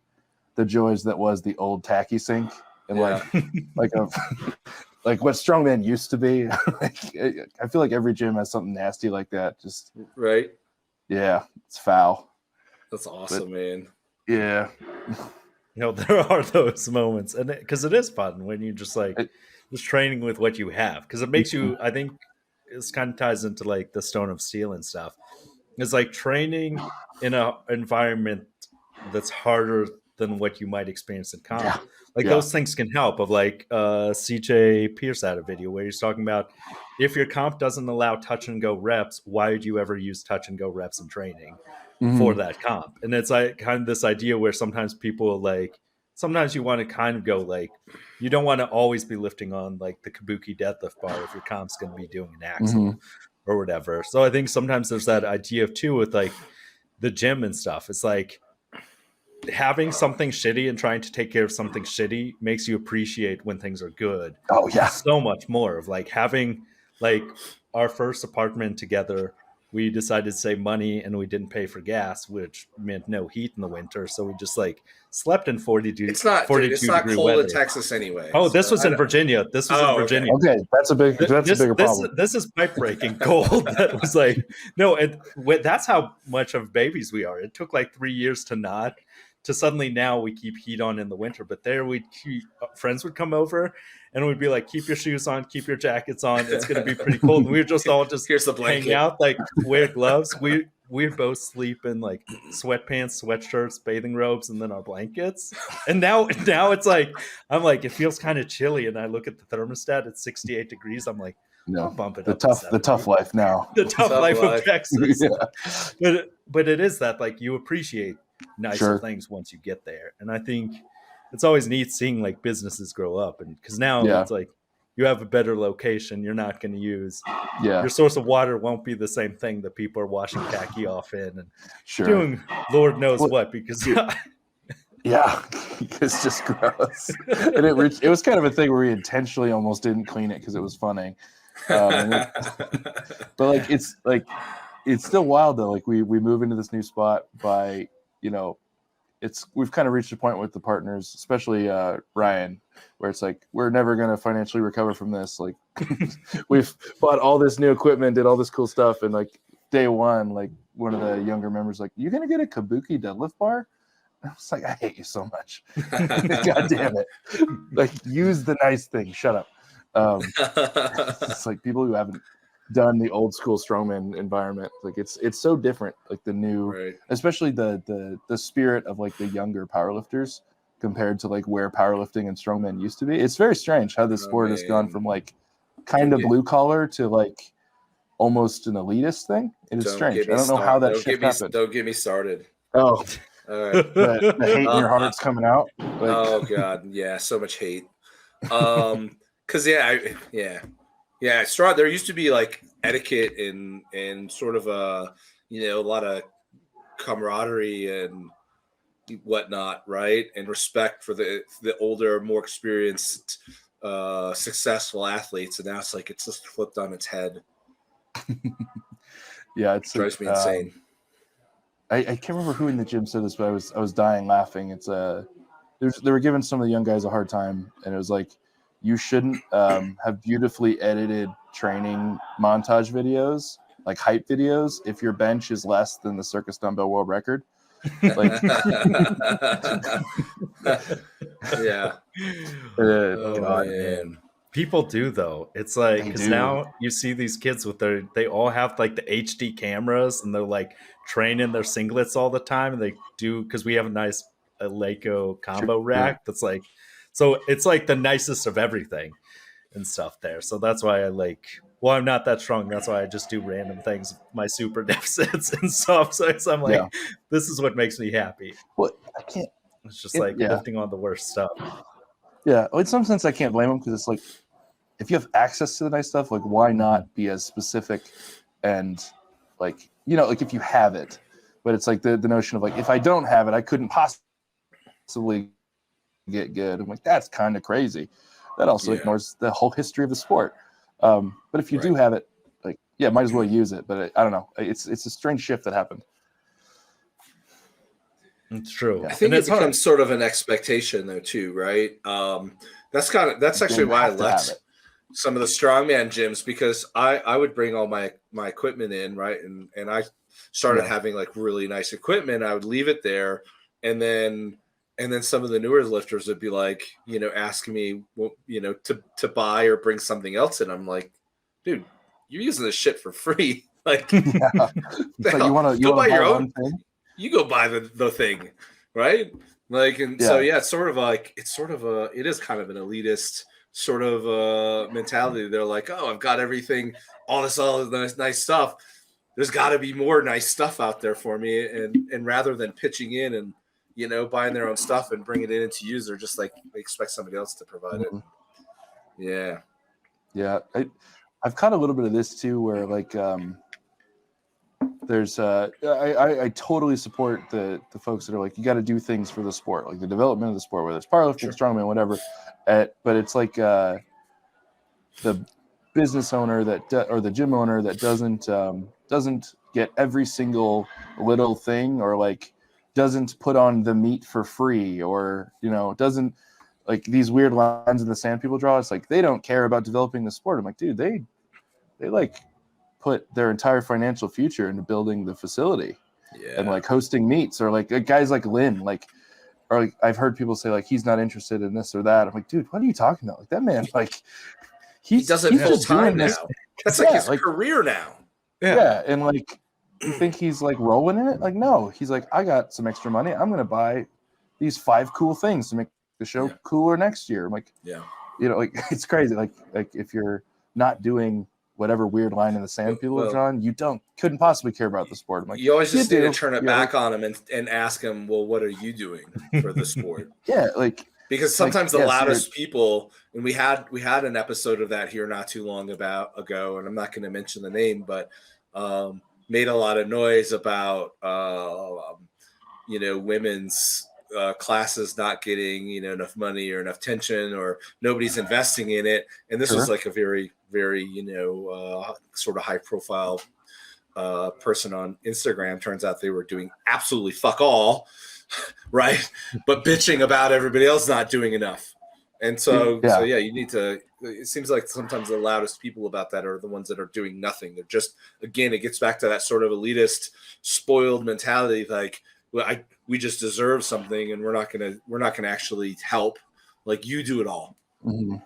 the joys that was the old tacky sink and like what strongman used to be. I feel like every gym has something nasty like that. Just right. Yeah, it's foul. That's awesome, man. Yeah. There are those moments, and because it is fun when you just training with what you have, because it makes you. I think this kind of ties into like the Stone of Steel and stuff. It's like training in an environment that's harder than what you might experience in comp. Yeah. Those things can help. Of like CJ Pierce had a video where he's talking about if your comp doesn't allow touch and go reps, why would you ever use touch and go reps in training for that comp? And it's like kind of this idea where sometimes people sometimes you want to kind of go like, you don't want to always be lifting on like the Kabuki deadlift bar if your comp's going to be doing an axle or whatever. So I think sometimes there's that idea of too with like the gym and stuff. It's like having something shitty and trying to take care of something shitty makes you appreciate when things are good. Oh yeah. So much more of like having like our first apartment together. We decided to save money and we didn't pay for gas, which meant no heat in the winter. So we just like slept in 42 It's not cold weather. in Texas anyway. Oh, this was in Virginia. This was in Virginia. Okay, that's a bigger problem. This is pipe breaking cold. That was like, no, that's how much of babies we are. It took like 3 years to suddenly now we keep heat on in the winter. But there friends would come over and we'd be like, keep your shoes on, keep your jackets on. It's going to be pretty cold. And we would just all just here's the blanket. Hang out, like wear gloves. We both sleep in like sweatpants, sweatshirts, bathing robes, and then our blankets. And now it's like, I'm like, it feels kind of chilly. And I look at the thermostat, it's 68 degrees. I'm like, no, bump it the up. The tough life now. The tough life of Texas. Yeah. But it is that like you appreciate nicer things once you get there. And I think it's always neat seeing like businesses grow up, and because now it's like you have a better location, you're not going to use your source of water won't be the same thing that people are washing tacky off in and doing Lord knows what, because it's just gross. And it was kind of a thing where we intentionally almost didn't clean it because it was funny. But like it's still wild though. Like we move into this new spot by, we've kind of reached a point with the partners, especially Ryan, where it's like, we're never going to financially recover from this. Like we've bought all this new equipment, did all this cool stuff. And like day one, like one of the younger members, like, you're going to get a Kabuki deadlift bar? And I was like, I hate you so much. God damn it. Like, use the nice thing. Shut up. It's like people who haven't done the old school strongman environment. Like it's so different. Like the new, Right. especially the spirit of like the younger powerlifters compared to like where powerlifting and strongman used to be. It's very strange how this sport has gone from like kind of blue collar to like almost an elitist thing. It is strange. I don't know how that shift happened. Don't get me started. Oh, All right. the hate in your heart's coming out. Like, oh God, yeah, so much hate. Because there used to be like etiquette and sort of a lot of camaraderie and whatnot, right? And respect for the older, more experienced, successful athletes, and now it's like it's just flipped on its head. Yeah, it drives me insane. I can't remember who in the gym said this, but I was dying laughing. It's they were giving some of the young guys a hard time, and it was like, you shouldn't have beautifully edited training montage videos, like hype videos, if your bench is less than the circus dumbbell world record. Like, yeah. God, man. People do though. It's like, because now you see these kids with they all have like the HD cameras, and they're like training their singlets all the time, and they do, because we have a nice Leico combo rack that's like, so it's like the nicest of everything and stuff there. So that's why I like, well, I'm not that strong. That's why I just do random things, my super deficits and stuff. So I'm like, this is what makes me happy. Well, I can't. It's just like lifting on the worst stuff. Yeah, well, in some sense, I can't blame them, because it's like, if you have access to the nice stuff, like why not be as specific and like, like if you have it, but it's like the notion of like, if I don't have it, I couldn't possibly get good. I'm like, that's kind of crazy. That also ignores the whole history of the sport. But if you do have it, like, might as well use it. But I don't know. It's a strange shift that happened. It's true. Yeah. I think it becomes sort of an expectation though too, right? That's actually why I left some of the strongman gyms, because I would bring all my equipment in, right? And I started having like really nice equipment. I would leave it there, and then some of the newer lifters would be like, asking me, to buy or bring something else in. I'm like, dude, you're using this shit for free. Like, you want to buy your own thing? You go buy the thing, right? Like, and so it's sort of like, it is kind of an elitist sort of mentality. They're like, oh, I've got everything, all this nice stuff. There's got to be more nice stuff out there for me, and rather than pitching in and buying their own stuff and bringing it into use, they're just like, they expect somebody else to provide it. Yeah. I've caught a little bit of this too, where like there's I totally support the folks that are like, you got to do things for the sport, like the development of the sport, whether it's powerlifting, strongman, whatever. But it's like the business owner or the gym owner that doesn't get every single little thing, or like doesn't put on the meat for free, or doesn't, like, these weird lines in the sand people draw. It's like, they don't care about developing the sport. I'm like, dude, they like put their entire financial future into building the facility and like hosting meets, or like guys like Lynn, like, or like, I've heard people say like, he's not interested in this or that. I'm like, dude, what are you talking about? Like, that man, like, he does it full time now. That's like his career now. Yeah. And like, you think he's like rolling in it? Like, no, he's like, I got some extra money. I'm going to buy these 5 cool things to make the show cooler next year. I'm like, like, it's crazy. Like if you're not doing whatever weird line in the sand people have drawn, you couldn't possibly care about the sport. I'm like, you always just need to turn it back on him and ask him, well, what are you doing for the sport? Like, because sometimes the loudest people, and we had an episode of that here not too long ago, and I'm not going to mention the name, but made a lot of noise about women's classes not getting enough money or enough attention, or nobody's investing in it. And this was like a very, very sort of high profile person on Instagram. Turns out they were doing absolutely fuck all, right? But bitching about everybody else not doing enough. And so you need to. It seems like sometimes the loudest people about that are the ones that are doing nothing. They're just, again, it gets back to that sort of elitist, spoiled mentality. Like, well, we just deserve something, and we're not gonna actually help. Like, you do it all. Mm-hmm.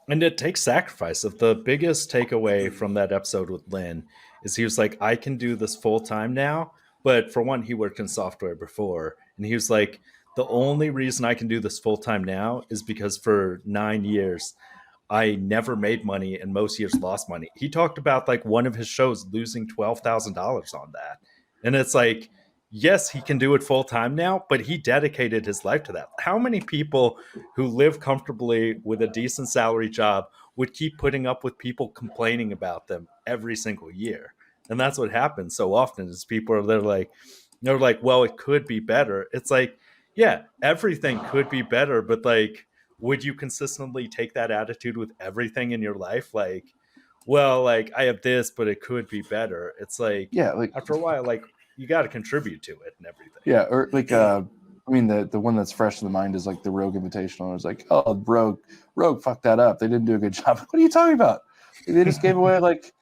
And it takes sacrifice. If the biggest takeaway from that episode with Lynn is he was like, I can do this full time now. But for one, he worked in software before. And he was like, the only reason I can do this full time now is because for 9 years, I never made money and most years lost money. He talked about like one of his shows losing $12,000 on that. And it's like, yes, he can do it full time now, but he dedicated his life to that. How many people who live comfortably with a decent salary job would keep putting up with people complaining about them every single year? And that's what happens so often is people are they're like, well, it could be better. It's like, yeah, everything could be better, but like, would you consistently take that attitude with everything in your life? Like, well, like I have this, but it could be better. It's like, Yeah, like after a while, like you got to contribute to it and everything. yeah, or like I mean the one that's fresh in the mind is like the Rogue Invitational. It was like, oh, Rogue fucked that up. They didn't do a good job. What are you talking about? They just gave away like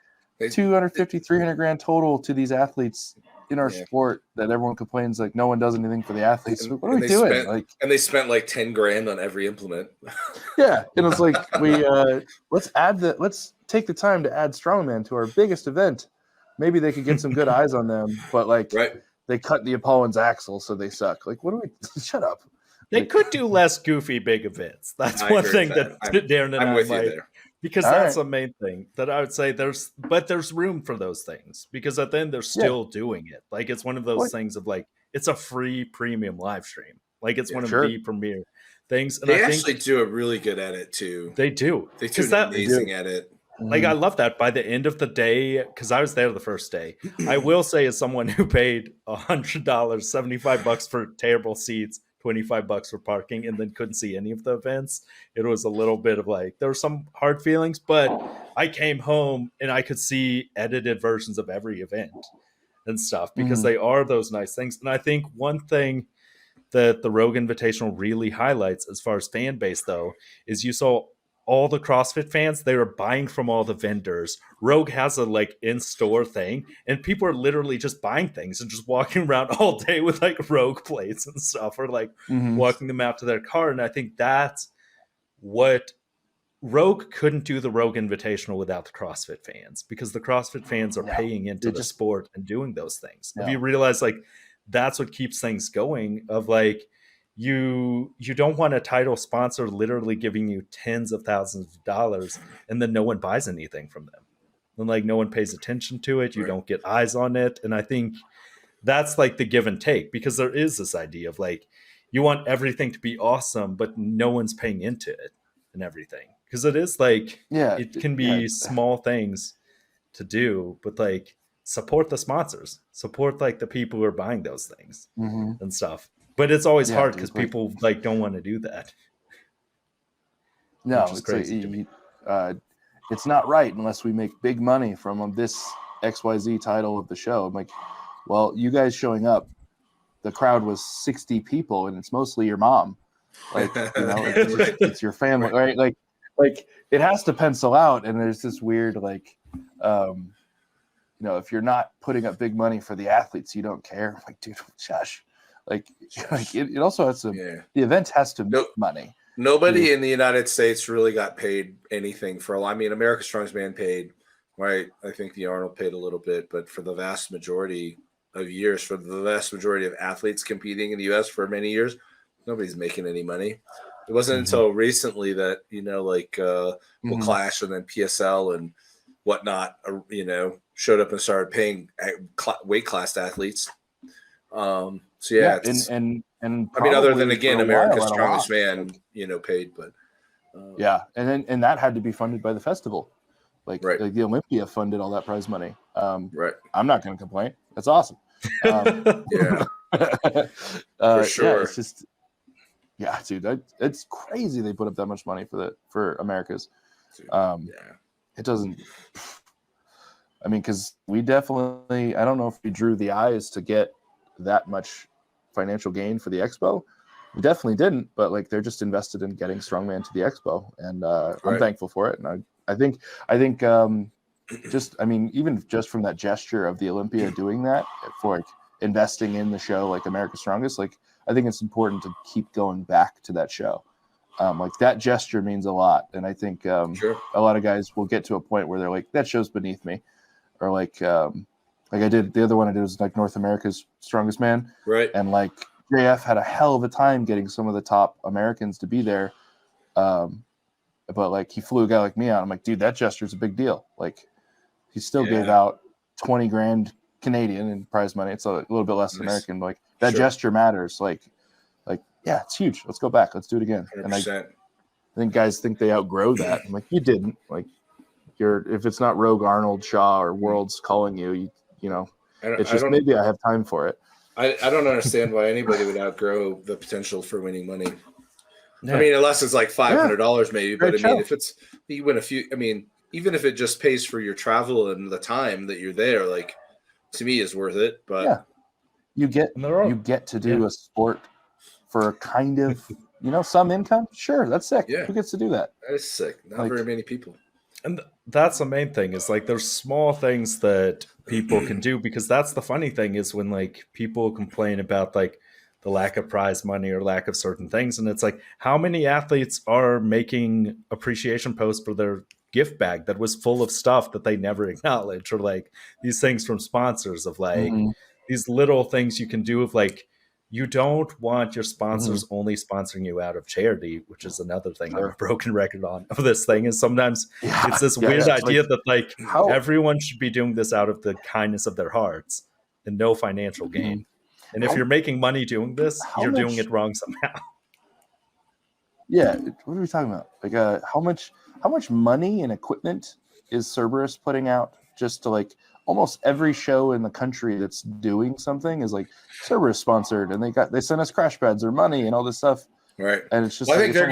250, 300 grand total to these athletes in our sport that everyone complains like no one does anything for the athletes. What are we doing? And they spent like 10 grand on every implement. Yeah, and it's like let's take the time to add strongman to our biggest event. Maybe they could get some good eyes on them, but like they cut the Apollo's axle, so they suck. Like, what do we? Shut up. They could do less goofy big events. That's one thing that Darren and I with like. You there. Because that's the main thing that I would say there's room for those things because at the end they're still doing it. Like it's one of those things of like, it's a free premium live stream. Like it's one of the premier things. And they actually do a really good edit too. They do. They do an amazing edit. Like I love that by the end of the day, because I was there the first day. I will say as someone who paid $100, $75 for terrible seats, $25 for parking, and then couldn't see any of the events. It was a little bit of like, there were some hard feelings, but I came home and I could see edited versions of every event and stuff because they are those nice things. And I think one thing that the Rogue Invitational really highlights as far as fan base though, is you saw all the CrossFit fans, they were buying from all the vendors. Rogue has a like in-store thing and people are literally just buying things and just walking around all day with like Rogue plates and stuff or like walking them out to their car. And I think that's what Rogue couldn't do the Rogue Invitational without the CrossFit fans because the CrossFit fans are paying into the sport and doing those things. If you realize like that's what keeps things going of like, you don't want a title sponsor literally giving you tens of thousands of dollars and then no one buys anything from them and like no one pays attention to it. You don't get eyes on it. And I think that's like the give and take because there is this idea of like you want everything to be awesome but no one's paying into it and everything because it is like it can be small things to do but like support the sponsors, support like the people who are buying those things and stuff. But it's always hard because people like don't want to do that. No, it's crazy. It's not right unless we make big money from this XYZ title of the show. I'm like, well, you guys showing up, the crowd was 60 people, and it's mostly your mom. Like, you know, it's your family, right? Like it has to pencil out. And there's this weird like, you know, if you're not putting up big money for the athletes, you don't care. I'm like, dude, shush. Like it also has to. The event has to make money. Nobody in the United States really got paid anything for a lot. I mean, America's Strongest Man paid, right? I think the Arnold paid a little bit, but for the vast majority of years, for the vast majority of athletes competing in the U.S. for many years, nobody's making any money. It wasn't until recently that you know, like Clash and then PSL and whatnot, you know, showed up and started paying weight class athletes. So and I mean, other than again, America's Strongest Man, you know, paid, but and that had to be funded by the festival, like the Olympia funded all that prize money. I'm not going to complain. That's awesome. For sure. It's just dude, it's crazy they put up that much money for America's. It doesn't. I mean, because we definitely, I don't know if we drew the eyes to get that much financial gain for the expo. We definitely didn't, but like they're just invested in getting Strongman to the expo, and I'm thankful for it. And I think just, I mean, even just from that gesture of the Olympia doing that for like investing in the show, like America's Strongest, like I think it's important to keep going back to that show. Like that gesture means a lot. And I think Sure. a lot of guys will get to a point where they're like, that show's beneath me. Or like I did, the other one I did was like North America's Strongest Man. Right. And like JF had a hell of a time getting some of the top Americans to be there. But like he flew a guy like me out. I'm like, dude, that gesture's a big deal. Like he still gave out 20 grand Canadian in prize money. It's a little bit less American. Like that gesture matters. Like, yeah, it's huge. Let's go back. Let's do it again. 100%. And I think guys think they outgrow that. I'm like, you didn't. Like, if it's not Rogue, Arnold, Shaw, or Worlds calling you, you know, it's just maybe I have time for it. I don't understand why anybody would outgrow the potential for winning money. Yeah. I mean, unless it's like $500 maybe, but Great I mean, show. if it's you win a few, I mean, even if it just pays for your travel and the time that you're there, like to me is worth it. But yeah, you get to do a sport for a kind of, you know, some income. Sure, that's sick. Yeah. Who gets to do that? That is sick. Not very many people. And that's the main thing is like there's small things that people can do, because that's the funny thing is when like people complain about like the lack of prize money or lack of certain things. And it's like, how many athletes are making appreciation posts for their gift bag that was full of stuff that they never acknowledge, or like these things from sponsors of like these little things you can do of like, you don't want your sponsors only sponsoring you out of charity, which is another thing I'm a broken record on of this thing. Is sometimes it's this weird idea that like everyone should be doing this out of the kindness of their hearts and no financial gain. And if you're making money doing this, you're doing it wrong somehow. Yeah, what are we talking about? Like, how much money and equipment is Cerberus putting out just to like almost every show in the country that's doing something is like Cerberus sponsored, and they send us crash pads or money and all this stuff. Right. And it's just I like, think they're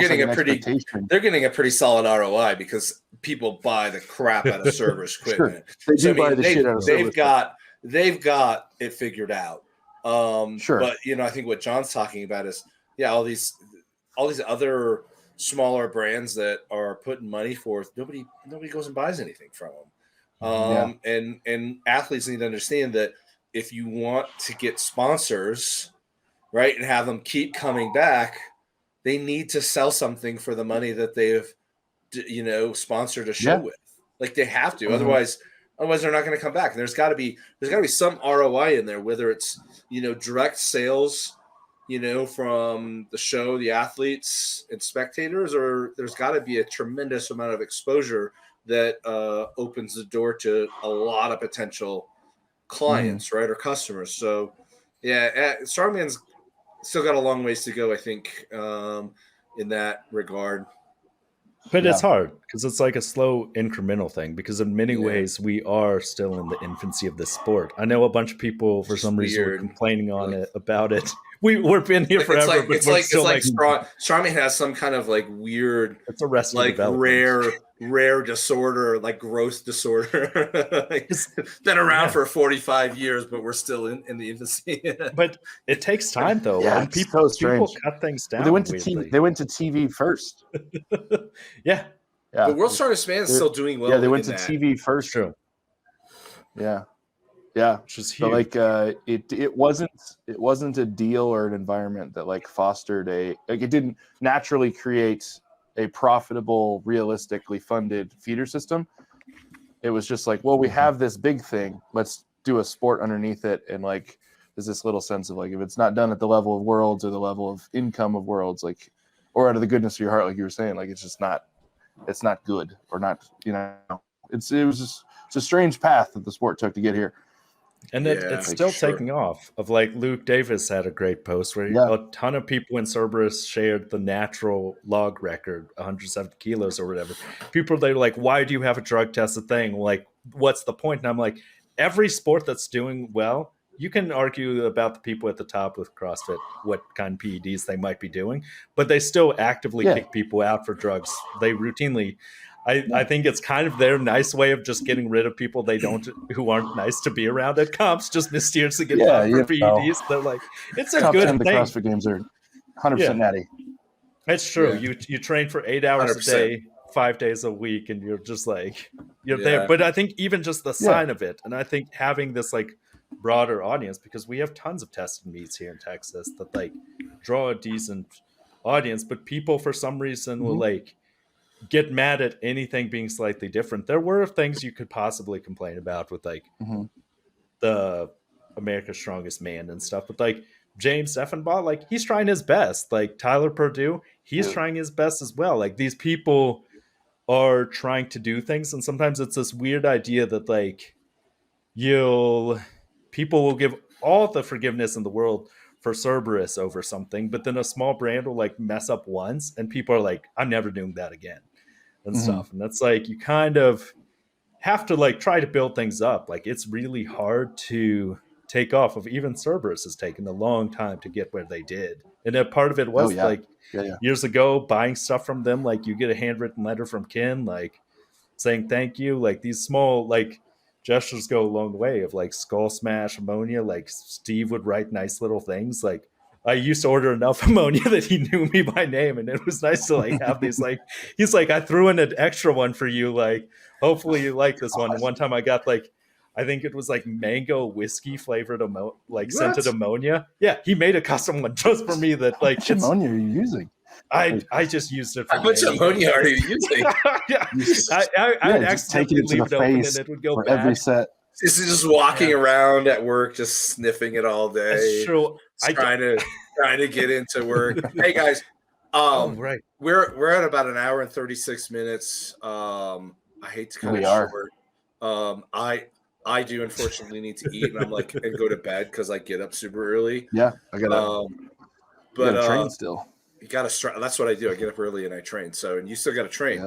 getting a pretty solid ROI because people buy the crap out of Cerberus equipment. Sure. They do buy the shit out of Cerberus. They've got it figured out. But you know, I think what John's talking about is all these other smaller brands that are putting money forth. Nobody goes and buys anything from them. And athletes need to understand that if you want to get sponsors, right, and have them keep coming back, they need to sell something for the money that they've, you know, sponsored a show with. Like they have to, otherwise they're not going to come back. And there's got to be some ROI in there, whether it's, you know, direct sales, you know, from the show, the athletes and spectators, or there's got to be a tremendous amount of exposure that opens the door to a lot of potential clients, right, or customers. So, Strongman's still got a long ways to go, I think, in that regard. But it's hard because it's like a slow incremental thing, because in many ways we are still in the infancy of this sport. I know a bunch of people for some reason were complaining about it. We've been here forever, but it's like Strongman has some kind of like weird, it's a like rare disorder, like growth disorder. It's been around for 45 years, but we're still in the infancy. But it takes time though. Yeah, and people cut things down. Well, they went to TV first. Yeah. The World's Strongest Man is still doing well. Yeah, they went to TV first. True. Yeah. Which is huge. But like it wasn't a deal or an environment that like fostered it didn't naturally create a profitable, realistically funded feeder system. It was just like, well, we have this big thing, let's do a sport underneath it. And like there's this little sense of like, if it's not done at the level of Worlds or the level of income of Worlds, like, or out of the goodness of your heart, like you were saying, like it's not good, or not, you know, it's a strange path that the sport took to get here. And it's still taking off. Of like Luke Davis had a great post where a ton of people in Cerberus shared the natural log record, 170 kilos or whatever. People, they're like, why do you have a drug tested thing? Like, what's the point? And I'm like, every sport that's doing well, you can argue about the people at the top with CrossFit, what kind of PEDs they might be doing, but they still actively kick people out for drugs. They routinely, I think it's kind of their nice way of just getting rid of people who aren't nice to be around at comps, just mysteriously get out for PEDs. They're like, it's a good thing. The CrossFit games are 100% natty. It's true. Yeah. You train for 8 hours 100%. A day, 5 days a week, and you're just like, you're there. But I think even just the sign of it, and I think having this like broader audience, because we have tons of tested meets here in Texas that like draw a decent audience, but people for some reason will Mhm. like get mad at anything being slightly different. There were things you could possibly complain about with like Hmm. the America's Strongest Man and stuff, but like James Effenbaugh, like he's trying his best. Like Tyler Purdue, he's Yeah. trying his best as well. Like these people are trying to do things, and sometimes it's this weird idea that like you'll people will give all the forgiveness in the world for Cerberus over something, but then a small brand will like mess up once, and people are like, "I'm never doing that again," and Hmm. stuff. And that's like you kind of have to like try to build things up. Like it's really hard to take off. Of even Cerberus has taken a long time to get where they did, and a part of it Oh was yeah. like Yeah. years ago buying stuff from them. Like you get a handwritten letter from Ken, like saying thank you. Like these small like gestures go a long way. Of like Skull Smash Ammonia, like Steve would write nice little things. Like I used to order enough ammonia that he knew me by name, and it was nice to like have these like he's like I threw in an extra one for you. Like hopefully you like this one. And one time I got like I think it was like mango whiskey flavored like scented What? ammonia. Yeah, he made a custom one just for me. That How like much it's ammonia are you using? I just used it for How much me. ammonia are you using? Yeah, Just- I would just taking accidentally it to leave the it open and face it would go for bad. every set. This is just walking Yeah. around at work, just sniffing it all That's day. true. Just trying to get into work. Hey guys, Oh right. we're at about an hour and 36 minutes. I hate to cut We it are. short. I do unfortunately need to eat, and I'm like and go to bed because I get up super early. Yeah, I gotta, But train still. you gotta. That's what I do. I get up early and I train. So, and you still got to train.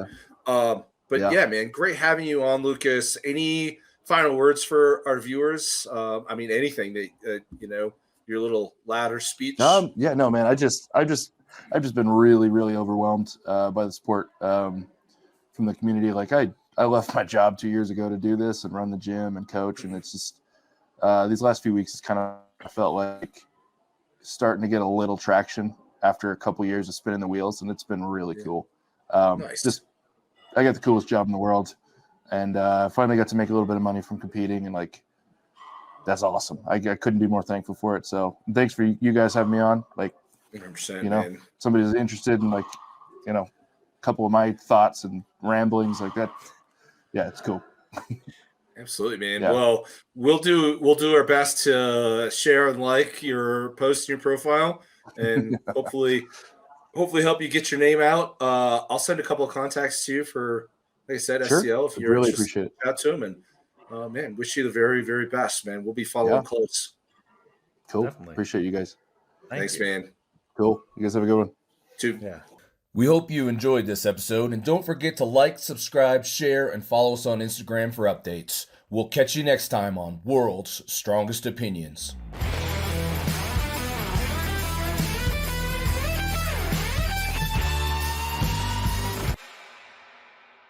Yeah. But Yeah. yeah, man, great having you on, Lucas. Any final words for our viewers? I mean, anything that your little ladder speech. Yeah, no, man. I've just been really, really overwhelmed by the support from the community. Like I left my job 2 years ago to do this and run the gym and coach, and it's just these last few weeks, it's kind of felt like starting to get a little traction after a couple years of spinning the wheels, and it's been really cool. Nice. Just I got the coolest job in the world, and finally got to make a little bit of money from competing, and like that's awesome. I couldn't be more thankful for it. So thanks for you guys having me on. Like 100%, man. Somebody's interested in like a couple of my thoughts and ramblings like that. Yeah, it's cool. Absolutely, man. Yeah. Well, we'll do our best to share and like your post in your profile, and hopefully help you get your name out. I'll send a couple of contacts to you for, like I said, Sure. SCL if you're really interested. appreciate it. Out to him, and man, wish you the very, very best, man. We'll be following close. Cool. Definitely. Appreciate you guys. Thanks, man. Cool. You guys have a good one. Too. Yeah. We hope you enjoyed this episode, and don't forget to like, subscribe, share, and follow us on Instagram for updates. We'll catch you next time on World's Strongest Opinions.